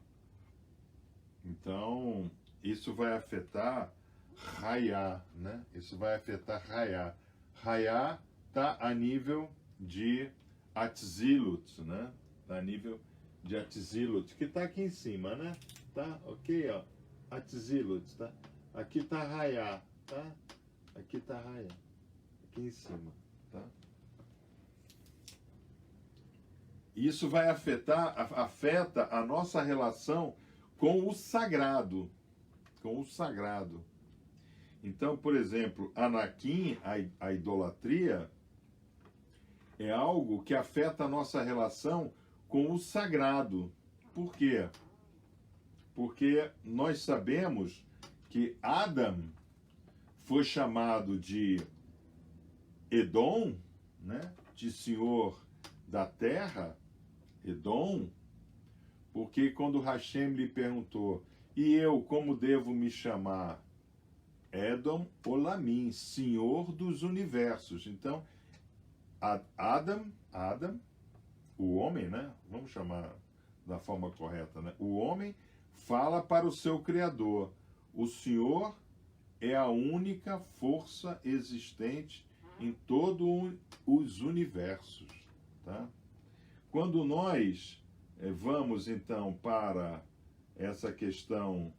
Então, isso vai afetar Rayá, né? Isso vai afetar Rayá. Rayá está a nível de Atzilut, né? Tá a nível de Atzilut, que está aqui em cima, né? Tá? Ok, ó. Atzilut, tá? Aqui está Rayá, tá? Aqui está Rayá. Aqui em cima, tá? Isso vai afeta a nossa relação com o sagrado. Com o sagrado. Então, por exemplo, Anakim, a idolatria, é algo que afeta a nossa relação com o sagrado. Por quê? Porque nós sabemos que Adam foi chamado de Edom, né? De senhor da terra, Edom, porque quando Hashem lhe perguntou, e eu como devo me chamar? Edom Olamim, senhor dos universos. Então, Adam, o homem, né? Vamos chamar da forma correta, né? O homem fala para o seu Criador. O Senhor é a única força existente em todos os universos, tá? Quando nós vamos então para essa questão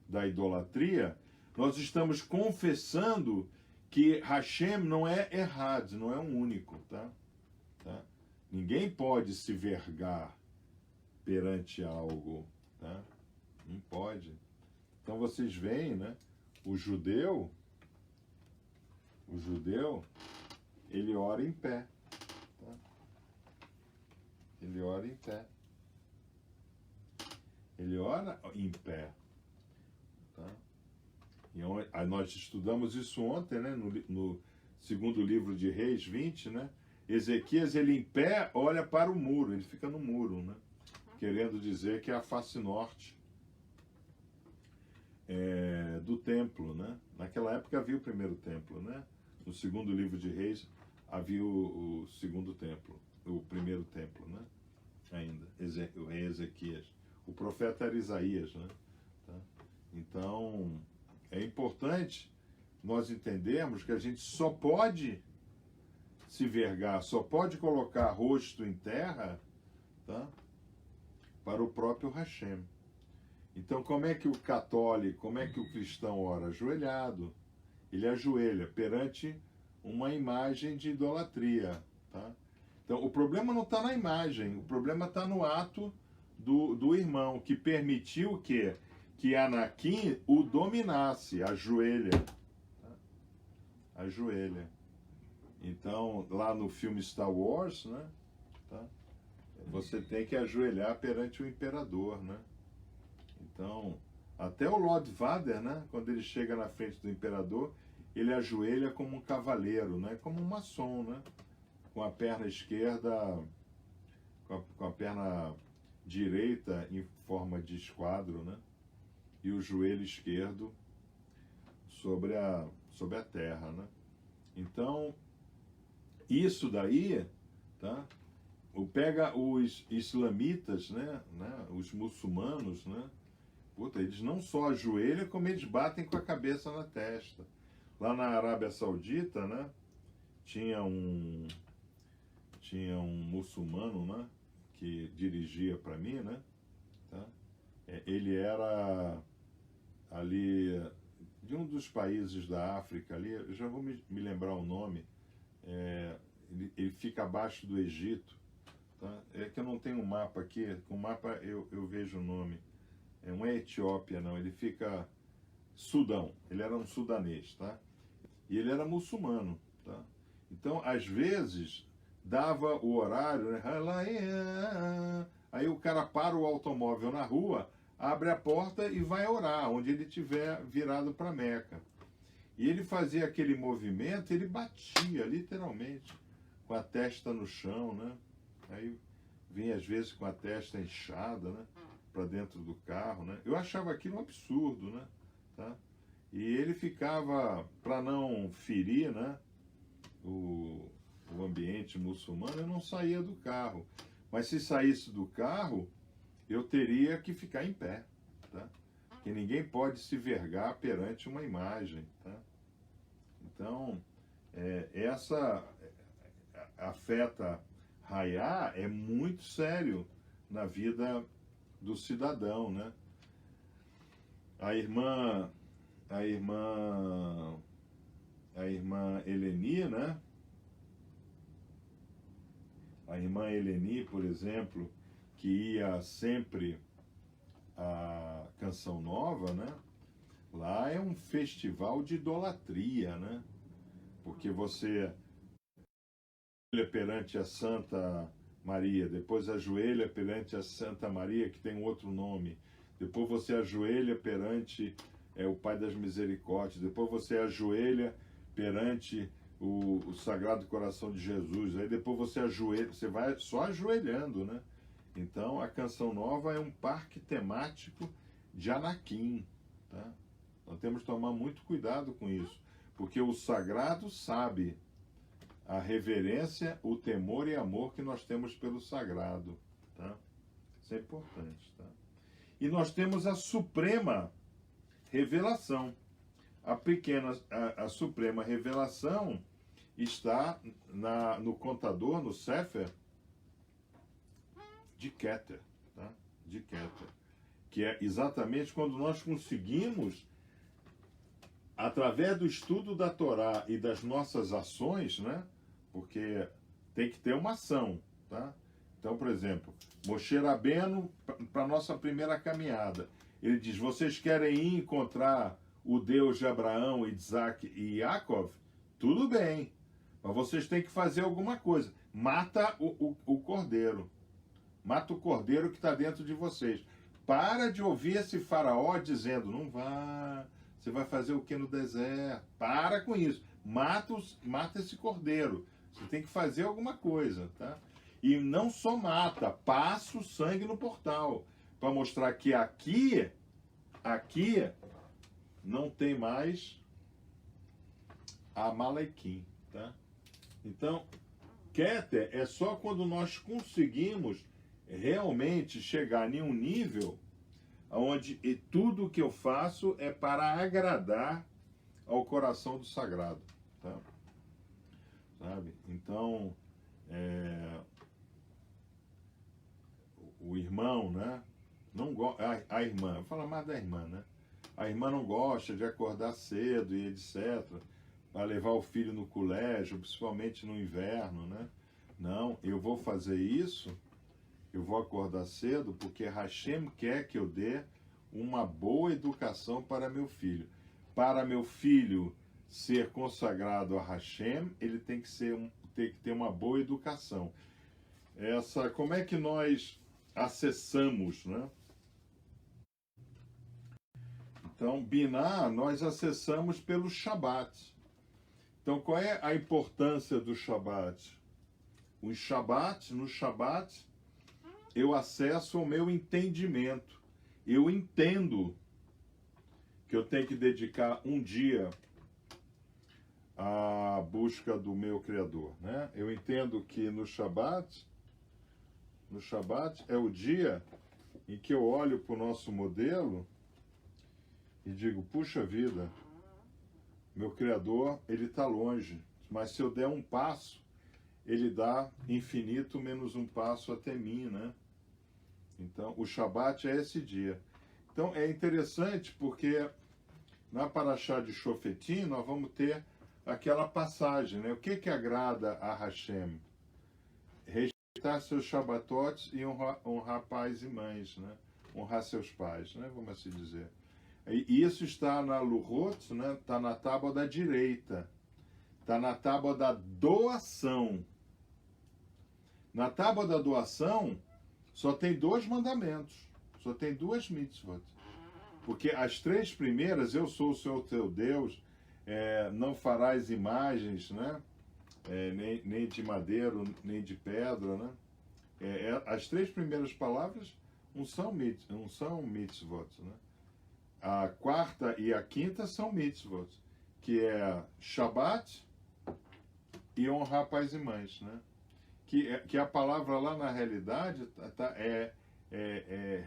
da idolatria, nós estamos confessando que Hashem não é errado, não é um único, tá? Ninguém pode se vergar perante algo, tá? Não pode. Então vocês veem, né? O judeu, ele ora em pé, tá? Ele ora em pé. Ele ora em pé, tá? E nós estudamos isso ontem, né? No segundo livro de Reis 20, né? Ezequias, ele em pé olha para o muro, ele fica no muro, né? Querendo dizer que é a face norte do templo, né? Naquela época havia o primeiro templo, né? No segundo livro de Reis havia o segundo templo, o primeiro templo, né? Ainda, o rei Ezequias. O profeta era Isaías, né? Tá? Então, é importante nós entendermos que a gente só pode se vergar, só pode colocar rosto em terra, tá? Para o próprio Hashem. Então, como é que o católico, como é que o cristão ora? Ajoelhado. Ele ajoelha perante uma imagem de idolatria, tá? Então, o problema não está na imagem, o problema está no ato do irmão, que permitiu que Anakin o dominasse, ajoelha. Tá? Ajoelha. Então, lá no filme Star Wars, né? Tá? Você tem que ajoelhar perante o imperador, né? Então, até o Lord Vader, né? Quando ele chega na frente do imperador, ele ajoelha como um cavaleiro, né? Como um maçom, né? Com a perna esquerda, com a perna direita em forma de esquadro, né? E o joelho esquerdo sobre a terra, né? Então, isso daí, tá? Pega os islamitas, né? Os muçulmanos, né? Puta, eles não só ajoelham, como eles batem com a cabeça na testa. Lá na Arábia Saudita, né? Tinha um muçulmano, né? Que dirigia para mim, né? Tá? Ele era ali de um dos países da África ali, eu já vou me lembrar o nome. Ele fica abaixo do Egito, tá? É que eu não tenho um mapa aqui, com o mapa eu vejo o nome. Não é Etiópia, não, ele fica Sudão, ele era um sudanês, tá? E ele era muçulmano, tá? Então, às vezes, dava o horário, né? Aí o cara para o automóvel na rua, abre a porta e vai orar, onde ele estiver virado para Meca. E ele fazia aquele movimento, ele batia, literalmente, com a testa no chão, né? Aí vinha, às vezes, com a testa inchada, né? Para dentro do carro, né? Eu achava aquilo um absurdo, né? Tá? E ele ficava, para não ferir, né? O ambiente muçulmano, eu não saía do carro. Mas se saísse do carro, eu teria que ficar em pé, tá? Que ninguém pode se vergar perante uma imagem, tá? Então, essa afeta Hayá é muito sério na vida do cidadão, né? A irmã Eleni, né? A irmã Eleni, por exemplo, que ia sempre a Canção Nova, né? Lá é um festival de idolatria, né? Porque você ajoelha perante a Santa Maria, depois ajoelha perante a Santa Maria, que tem um outro nome, depois você ajoelha perante o Pai das Misericórdias, depois você ajoelha perante o Sagrado Coração de Jesus, aí depois você ajoelha, você vai só ajoelhando, né? Então a Canção Nova é um parque temático de Anakin, tá? Nós temos que tomar muito cuidado com isso, porque o sagrado sabe a reverência, o temor e amor que nós temos pelo sagrado, tá? Isso é importante, tá? E nós temos a suprema revelação. A suprema revelação está no contador, no Sefer de Keter, tá? De Keter, que é exatamente quando nós conseguimos, através do estudo da Torá e das nossas ações, né? Porque tem que ter uma ação, tá? Então, por exemplo, Moshe Rabbeinu, para a nossa primeira caminhada, ele diz, vocês querem ir encontrar o Deus de Abraão, Isaac e Yaakov? Tudo bem, mas vocês têm que fazer alguma coisa. Mata o cordeiro. Mata o cordeiro que está dentro de vocês. Para de ouvir esse faraó dizendo, não vá, você vai fazer o que no deserto? Para com isso. Mata esse cordeiro. Você tem que fazer alguma coisa, tá? E não só mata, passa o sangue no portal, para mostrar que aqui não tem mais Amalequim, tá? Então, Keter é só quando nós conseguimos realmente chegar em um nível onde tudo que eu faço é para agradar ao coração do sagrado, tá? Sabe? Então, o irmão, né? Não a irmã, vou falar mais da irmã, né? A irmã não gosta de acordar cedo e etc, para levar o filho no colégio, principalmente no inverno, né? Não, eu vou fazer isso, eu vou acordar cedo porque Hashem quer que eu dê uma boa educação para meu filho. Para meu filho ser consagrado a Hashem, ele tem que ter uma boa educação. Como é que nós acessamos, né? Então, Biná, nós acessamos pelo Shabat. Então, qual é a importância do Shabat? No Shabat, eu acesso ao meu entendimento. Eu entendo que eu tenho que dedicar um dia à busca do meu Criador, né? Eu entendo que no Shabat é o dia em que eu olho para o nosso modelo e digo, puxa vida, meu Criador, ele está longe, mas se eu der um passo, ele dá infinito menos um passo até mim, né? Então, o Shabat é esse dia. Então, é interessante porque na Parashá de Shofetim nós vamos ter aquela passagem, né? O que agrada a Hashem? Respeitar seus Shabatotes e honrar pais e mães, né? Honrar seus pais, né? Vamos assim dizer. E isso está na Luhot, né? Está na tábua da direita. Está na tábua da doação. Na tábua da doação, só tem 2 mandamentos. Só tem 2 mitzvot. Porque as 3 primeiras, eu sou o Senhor teu Deus, não farás imagens, né? Nem de madeira, nem de pedra, né? As 3 primeiras palavras não são mitzvot, né? A 4ª e a 5ª são mitzvot, que é Shabat e honrar pais e mães, né? Que a palavra lá na realidade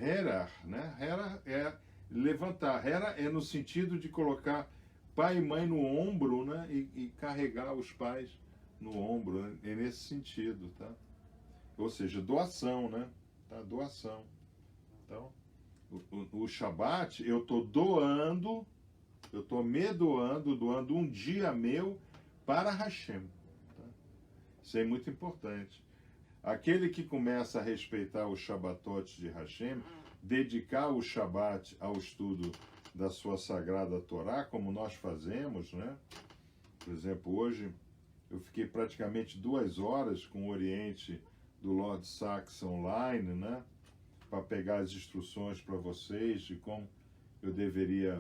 herar, né? Herar é levantar. Herar é no sentido de colocar pai e mãe no ombro, né? E carregar os pais no ombro, né? É nesse sentido, tá? Ou seja, doação, né? Tá? Doação. Então, o Shabat, eu estou me doando um dia meu para Hashem. Tá? Isso é muito importante. Aquele que começa a respeitar os Shabbatot de Hashem, dedicar o Shabat ao estudo da sua sagrada Torá, como nós fazemos, né? Por exemplo, hoje eu fiquei praticamente 2 horas com o Oriente do Lord Sachs online, né? Para pegar as instruções para vocês de como eu deveria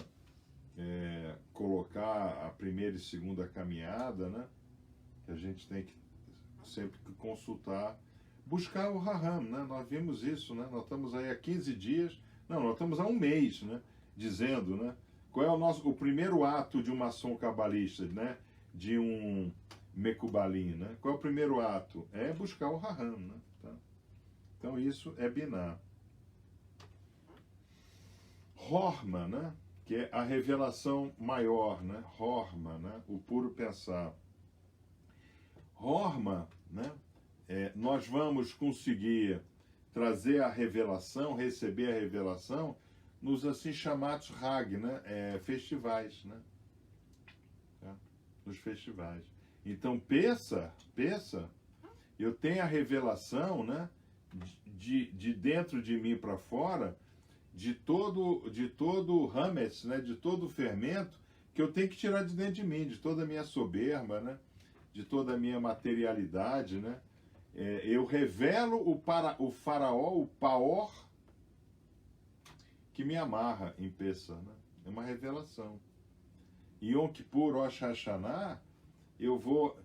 colocar a primeira e segunda caminhada, né? Que a gente tem que sempre consultar, buscar o Raham, né? Nós vimos isso, né? Nós estamos aí há 15 dias, nós estamos há um mês, né? Dizendo, né? Qual é o primeiro ato de um maçom cabalista, né? De um Mekubalim, né? Qual é o primeiro ato? É buscar o Raham, né? Tá? Então isso é Biná. Horma, né? Que é a revelação maior, né? Horma, né? O puro pensar. Horma, né? Nós vamos conseguir trazer a revelação, receber a revelação nos assim chamados Hag, né? Festivais, né? Tá? Nos festivais. Então, Pessa, eu tenho a revelação, né? De dentro de mim para fora, de todo o hametz, né? De todo o fermento que eu tenho que tirar de dentro de mim, de toda a minha soberba, né? De toda a minha materialidade, né? Eu revelo o faraó, o paor, que me amarra em Pessa, né? É uma revelação. Em Yom Kippur, Rosh Hashanah, eu vou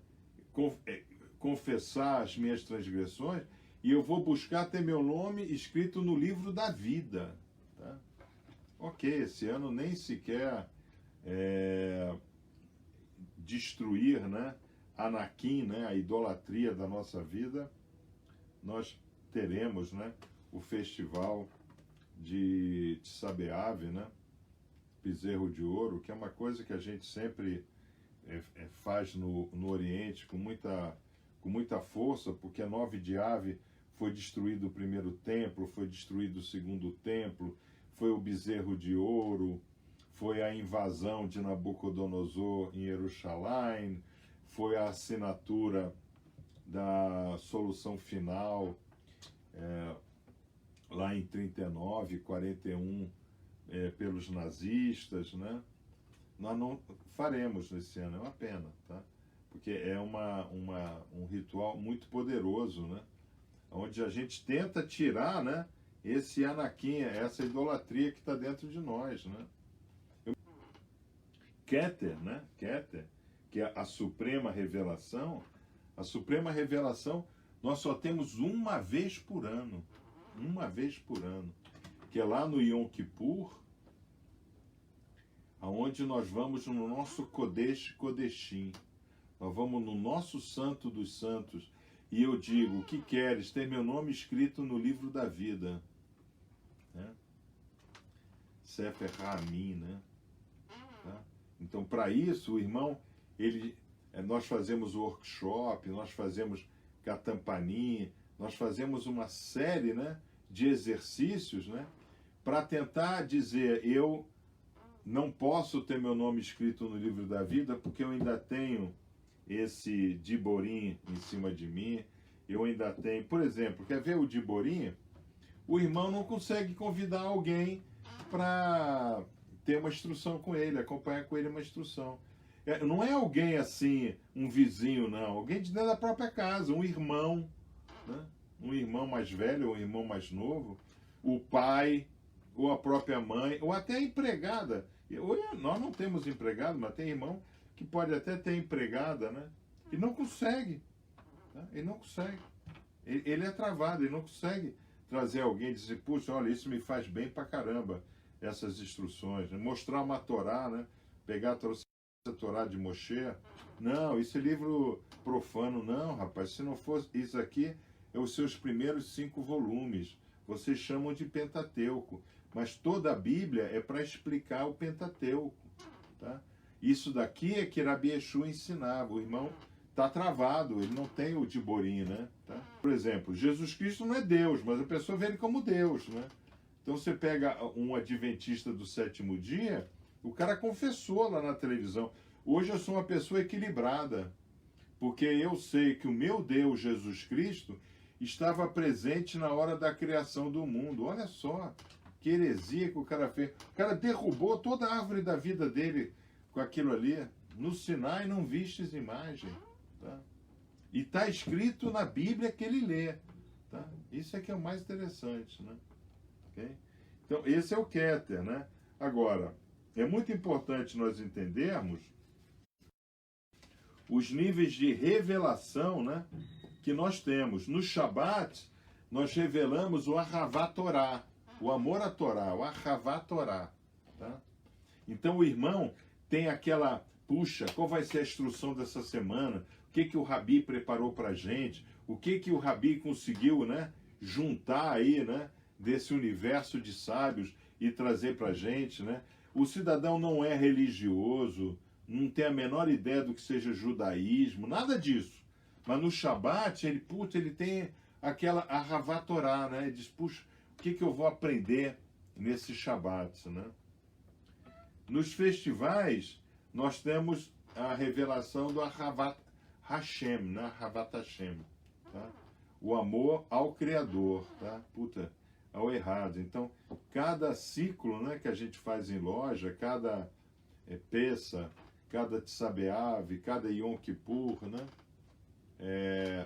confessar as minhas transgressões e eu vou buscar ter meu nome escrito no livro da vida. Tá? Ok, esse ano nem sequer destruir, né? Anakim, né, a idolatria da nossa vida, nós teremos, né, o festival de Tsabeave, né, Bezerro de Ouro, que é uma coisa que a gente sempre faz no Oriente com muita força, porque a 9 de Ave foi destruído o primeiro templo, foi destruído o segundo templo, foi o Bezerro de Ouro, foi a invasão de Nabucodonosor em Jerusalém, foi a assinatura da solução final lá em 39, 41 pelos nazistas, né? Nós não faremos nesse ano, é uma pena, tá? Porque é um ritual muito poderoso, né? Onde a gente tenta tirar, né, esse Anakim, essa idolatria que está dentro de nós, né? Keter, né? Keter, que é a suprema revelação. A suprema revelação nós só temos uma vez por ano, que é lá no Yom Kippur, aonde nós vamos no nosso Kodesh Kodeshim, nós vamos no nosso Santo dos Santos, e eu digo: o que queres? Ter meu nome escrito no livro da vida, né? Sefer HaAmin, né? Tá? Então, para isso, o irmão, nós fazemos workshop, nós fazemos Katampanim, nós fazemos uma série, né, de exercícios, né, para tentar dizer: eu não posso ter meu nome escrito no livro da vida porque eu ainda tenho esse Diborim em cima de mim, eu ainda tenho, por exemplo, quer ver o Diborim? O irmão não consegue convidar alguém para ter uma instrução com ele, acompanhar com ele uma instrução. Não é alguém assim, um vizinho, não. Alguém de dentro da própria casa, um irmão, né? Um irmão mais velho, ou um irmão mais novo, o pai, ou a própria mãe, ou até a empregada. Nós não temos empregado, mas tem irmão que pode até ter empregada, né? E não consegue. Tá? Ele não consegue. Ele é travado, ele não consegue trazer alguém e dizer: puxa, olha, isso me faz bem pra caramba, essas instruções. Né? Mostrar uma Torá, né? Pegar a Torá de Moshe. Não, isso é livro profano. Não, rapaz, se não fosse isso aqui, é os seus primeiros 5 volumes. Vocês chamam de Pentateuco. Mas toda a Bíblia é para explicar o Pentateuco. Tá? Isso daqui é que Rabi Yeshua ensinava. O irmão está travado, ele não tem o Diborim, né? Tá? Por exemplo, Jesus Cristo não é Deus, mas a pessoa vê ele como Deus, né? Então você pega um adventista do 7º dia, o cara confessou lá na televisão: hoje eu sou uma pessoa equilibrada, porque eu sei que o meu Deus, Jesus Cristo, estava presente na hora da criação do mundo. Olha só, que heresia que o cara fez. O cara derrubou toda a árvore da vida dele com aquilo ali. No Sinai não vistes imagem. Tá? E está escrito na Bíblia que ele lê. Tá? Isso é que é o mais interessante. Né? Okay? Então, esse é o Keter. Né? Agora, é muito importante nós entendermos os níveis de revelação, né, que nós temos. No Shabat, nós revelamos o Ahavá Torá, o amor à Torá, o Ahavá Torá. Tá? Então o irmão tem aquela: puxa, qual vai ser a instrução dessa semana? O que o Rabi preparou para a gente? O que o Rabi conseguiu, né, juntar aí, né, desse universo de sábios e trazer para a gente? Né? O cidadão não é religioso, não tem a menor ideia do que seja judaísmo, nada disso. Mas no Shabat, ele tem aquela Ahavá Torá, né? Ele diz: puxa, o que eu vou aprender nesse Shabat, né? Nos festivais, nós temos a revelação do Ahavat Hashem, né? Ahavat Hashem, tá? O amor ao Criador, tá? Puta, ao errado. Então, cada ciclo, né, que a gente faz em loja, cada peça, cada Tsabeave, cada Yom Kippur, né,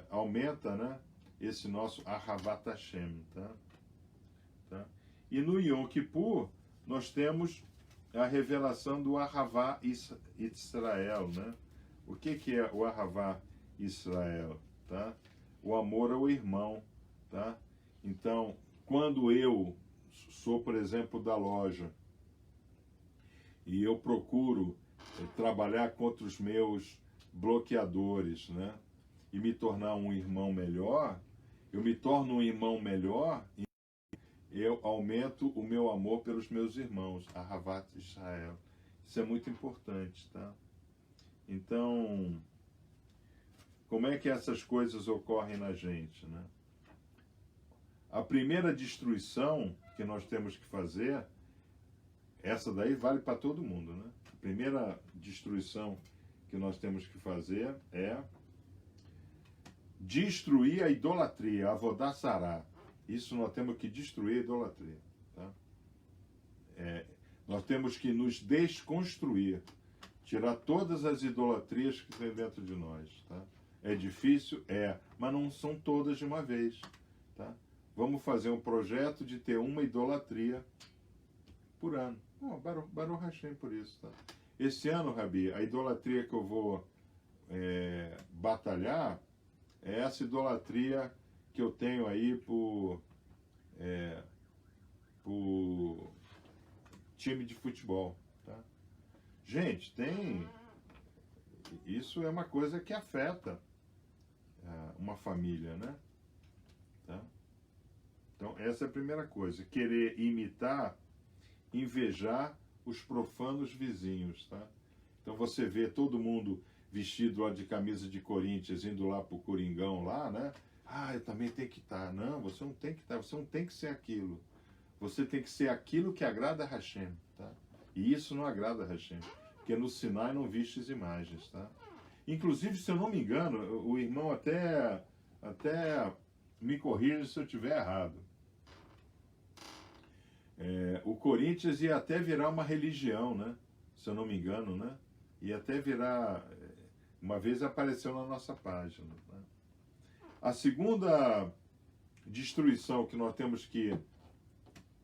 aumenta, né, esse nosso Ahavat Hashem, tá? E no Yom Kippur nós temos a revelação do Ahavá Israel, né? O que é o Ahavá Israel, tá? O amor ao irmão, tá? Então, quando eu sou, por exemplo, da loja e eu procuro trabalhar contra os meus bloqueadores, né, e me tornar um irmão melhor, eu me torno um irmão melhor e eu aumento o meu amor pelos meus irmãos, Ahavat Israel. Isso é muito importante, tá? Então, como é que essas coisas ocorrem na gente, né? A primeira destruição que nós temos que fazer, essa daí vale para todo mundo, né? A primeira destruição que nós temos que fazer é destruir a idolatria, a Avodah Sará. Isso nós temos que destruir a idolatria. Tá? Nós temos que nos desconstruir, tirar todas as idolatrias que tem dentro de nós, tá? É difícil? É, mas não são todas de uma vez, tá? Vamos fazer um projeto de ter uma idolatria por ano. Baruch Hashem por isso, tá? Esse ano, Rabi, a idolatria que eu vou batalhar é essa idolatria que eu tenho aí por time de futebol, tá? Gente, isso é uma coisa que afeta uma família, né? Tá? Então, essa é a primeira coisa. Querer imitar, invejar os profanos vizinhos, tá? Então, você vê todo mundo vestido lá de camisa de Corinthians, indo lá pro Coringão lá, né? Ah, eu também tenho que estar. Não, você não tem que estar, você não tem que ser aquilo. Você tem que ser aquilo que agrada a Hashem, tá? E isso não agrada a Hashem, porque no Sinai não vistes imagens, tá? Inclusive, se eu não me engano, o irmão até me corrija se eu estiver errado. O Corinthians ia até virar uma religião, né? Se eu não me engano, né? Ia até virar... Uma vez apareceu na nossa página, né? A segunda destruição que nós temos que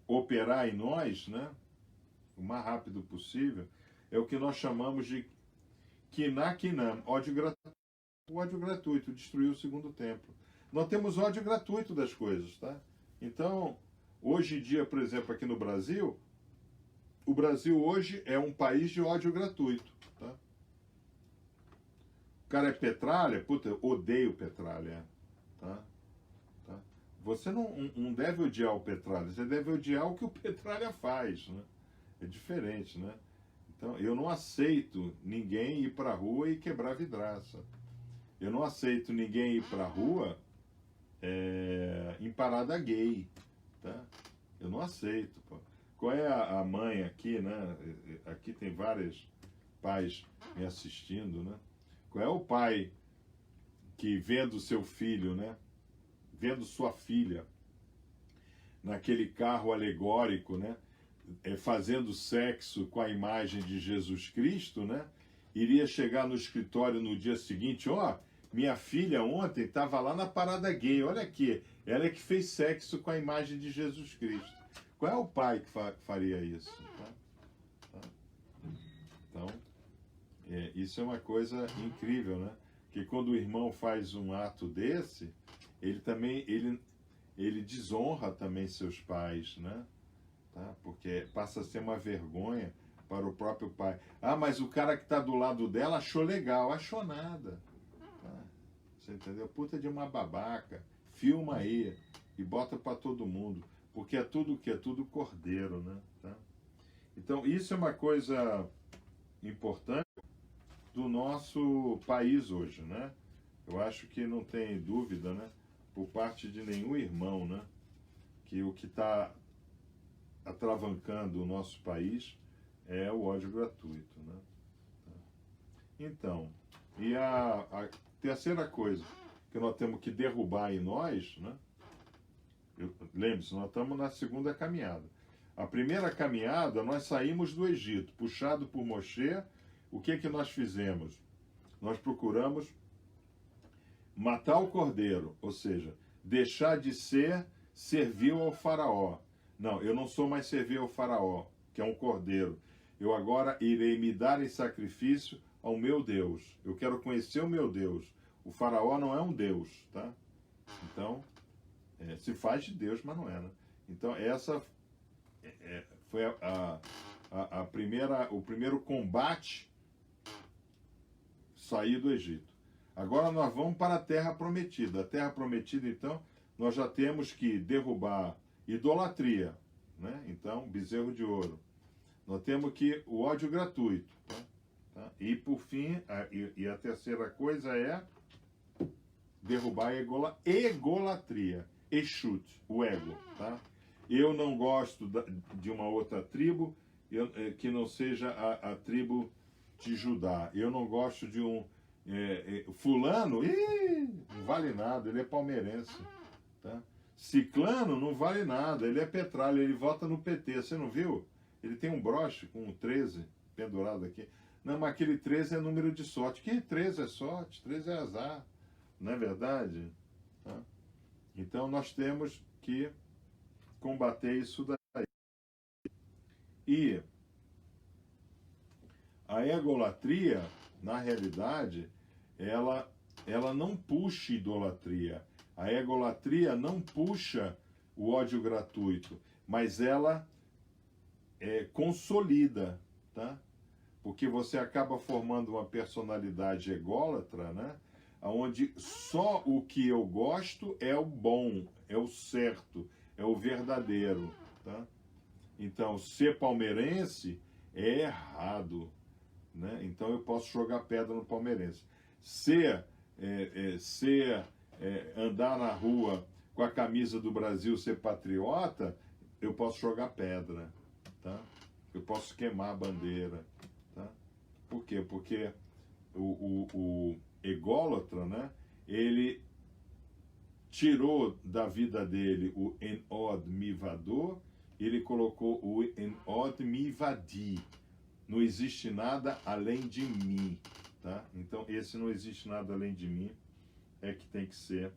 operar em nós, né? O mais rápido possível, é o que nós chamamos de Kinam, ódio gratuito. O ódio gratuito destruiu o segundo templo. Nós temos ódio gratuito das coisas, tá? Então, hoje em dia, por exemplo, aqui no Brasil, o Brasil hoje é um país de ódio gratuito, tá? O cara é petralha, puta, eu odeio petralha, tá? Você não deve odiar o petralha, você deve odiar o que o petralha faz, né? É diferente, né? Então, eu não aceito ninguém ir para a rua e quebrar vidraça. Eu não aceito ninguém ir para a rua em parada gay, tá? Eu não aceito, pô. Qual é a mãe aqui, né? Aqui tem vários pais me assistindo, né? Qual é o pai que vendo seu filho, né? Vendo sua filha naquele carro alegórico, né? Fazendo sexo com a imagem de Jesus Cristo, né? Iria chegar no escritório no dia seguinte, ó, minha filha ontem estava lá na parada gay, olha aqui, ela é que fez sexo com a imagem de Jesus Cristo. Qual é o pai que faria isso? Tá? Então, isso é uma coisa incrível, né? Que quando o irmão faz um ato desse, ele também, ele desonra também seus pais, né? Tá? Porque passa a ser uma vergonha para o próprio pai. Ah, mas o cara que está do lado dela achou legal. Achou nada. Tá? Você entendeu? Puta de uma babaca. Filma aí e bota para todo mundo. Porque é tudo o que? É tudo cordeiro, né? Tá? Então, isso é uma coisa importante do nosso país hoje, né? Eu acho que não tem dúvida, né? Por parte de nenhum irmão, né? Que o que está atravancando o nosso país é o ódio gratuito, né? Então, e a terceira coisa que nós temos que derrubar em nós, né? Lembre-se, nós estamos na segunda caminhada. A primeira caminhada, nós saímos do Egito, puxado por Moshe. O que nós fizemos? Nós procuramos matar o cordeiro, ou seja, deixar de ser servil ao faraó. Não, eu não sou mais servil ao faraó, que é um cordeiro. Eu agora irei me dar em sacrifício ao meu Deus. Eu quero conhecer o meu Deus. O faraó não é um Deus, tá? Então, se faz de Deus, mas não é, né? Então, essa foi o primeiro combate sair do Egito. Agora nós vamos para a Terra Prometida. A Terra Prometida, então, nós já temos que derrubar idolatria, né? Então, bezerro de ouro. Nós temos que o ódio gratuito, tá? E por fim, a terceira coisa é derrubar a egolatria, Eshut, o ego, tá? Eu não gosto de uma outra tribo que não seja a tribo de Judá. Eu não gosto de um fulano, não vale nada, ele é palmeirense, tá? Ciclano não vale nada, ele é petralha, ele vota no PT, você não viu? Ele tem um broche com um 13 pendurado aqui. Não, mas aquele 13 é número de sorte. Que 13 é sorte? 13 é azar. Não é verdade? Tá? Então nós temos que combater isso daí. E a egolatria, na realidade, ela não puxa idolatria. A egolatria não puxa o ódio gratuito, mas ela consolida, tá? Porque você acaba formando uma personalidade ególatra, né? Onde só o que eu gosto é o bom, é o certo, é o verdadeiro, tá? Então, ser palmeirense é errado, né? Então eu posso jogar pedra no palmeirense. Andar na rua com a camisa do Brasil, ser patriota, eu posso jogar pedra, tá? Eu posso queimar a bandeira, tá? Por quê? Porque o ególatra, né? Ele tirou da vida dele o en od mivador, ele colocou o en od mivadi. Não existe nada além de mim, tá? Então esse não existe nada além de mim é que tem que ser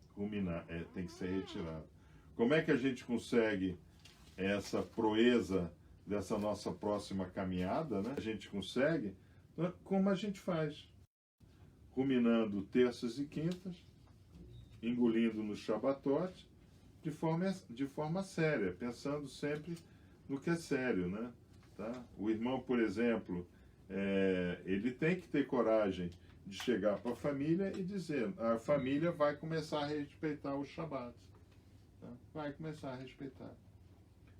tem que ser retirado. Como é que a gente consegue essa proeza dessa nossa próxima caminhada, né? A gente consegue, como a gente faz? Ruminando terças e quintas, engolindo no Shabbatot, de forma séria, pensando sempre no que é sério, né? Tá? O irmão, por exemplo, ele tem que ter coragem de chegar para a família e dizer: a família vai começar a respeitar o Shabat. Tá? Vai começar a respeitar.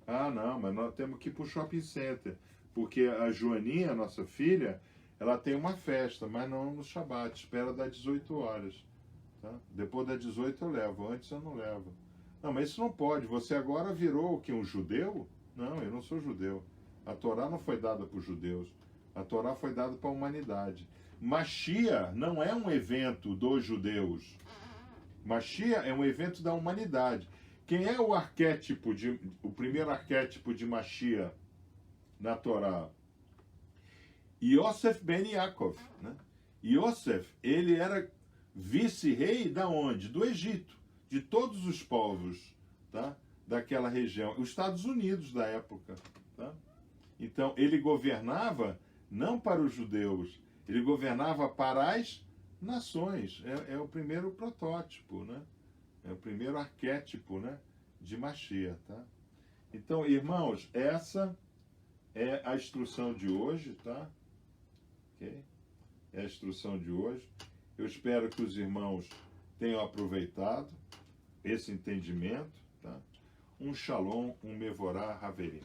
Ah, não, mas nós temos que ir para o shopping center, porque a Joaninha, nossa filha, ela tem uma festa, mas não no Shabat, espera das 18 horas. Tá? Depois das 18 eu levo, antes eu não levo. Não, mas isso não pode, você agora virou o que, um judeu? Não, eu não sou judeu. A Torá não foi dada para os judeus, a Torá foi dada para a humanidade. Mashiach não é um evento dos judeus. Mashiach é um evento da humanidade. Quem é o primeiro arquétipo de Mashiach na Torá? Yosef ben Yaakov, né? Yosef, ele era vice-rei da onde? Do Egito, de todos os povos, tá? Daquela região, os Estados Unidos da época, tá? Então, ele governava não para os judeus, ele governava para as nações. É o primeiro protótipo, né? É o primeiro arquétipo, né, de Mashiach, tá? Então, irmãos, essa é a instrução de hoje, tá? Ok? É a instrução de hoje. Eu espero que os irmãos tenham aproveitado esse entendimento, tá? Um shalom, um mevorá haverim.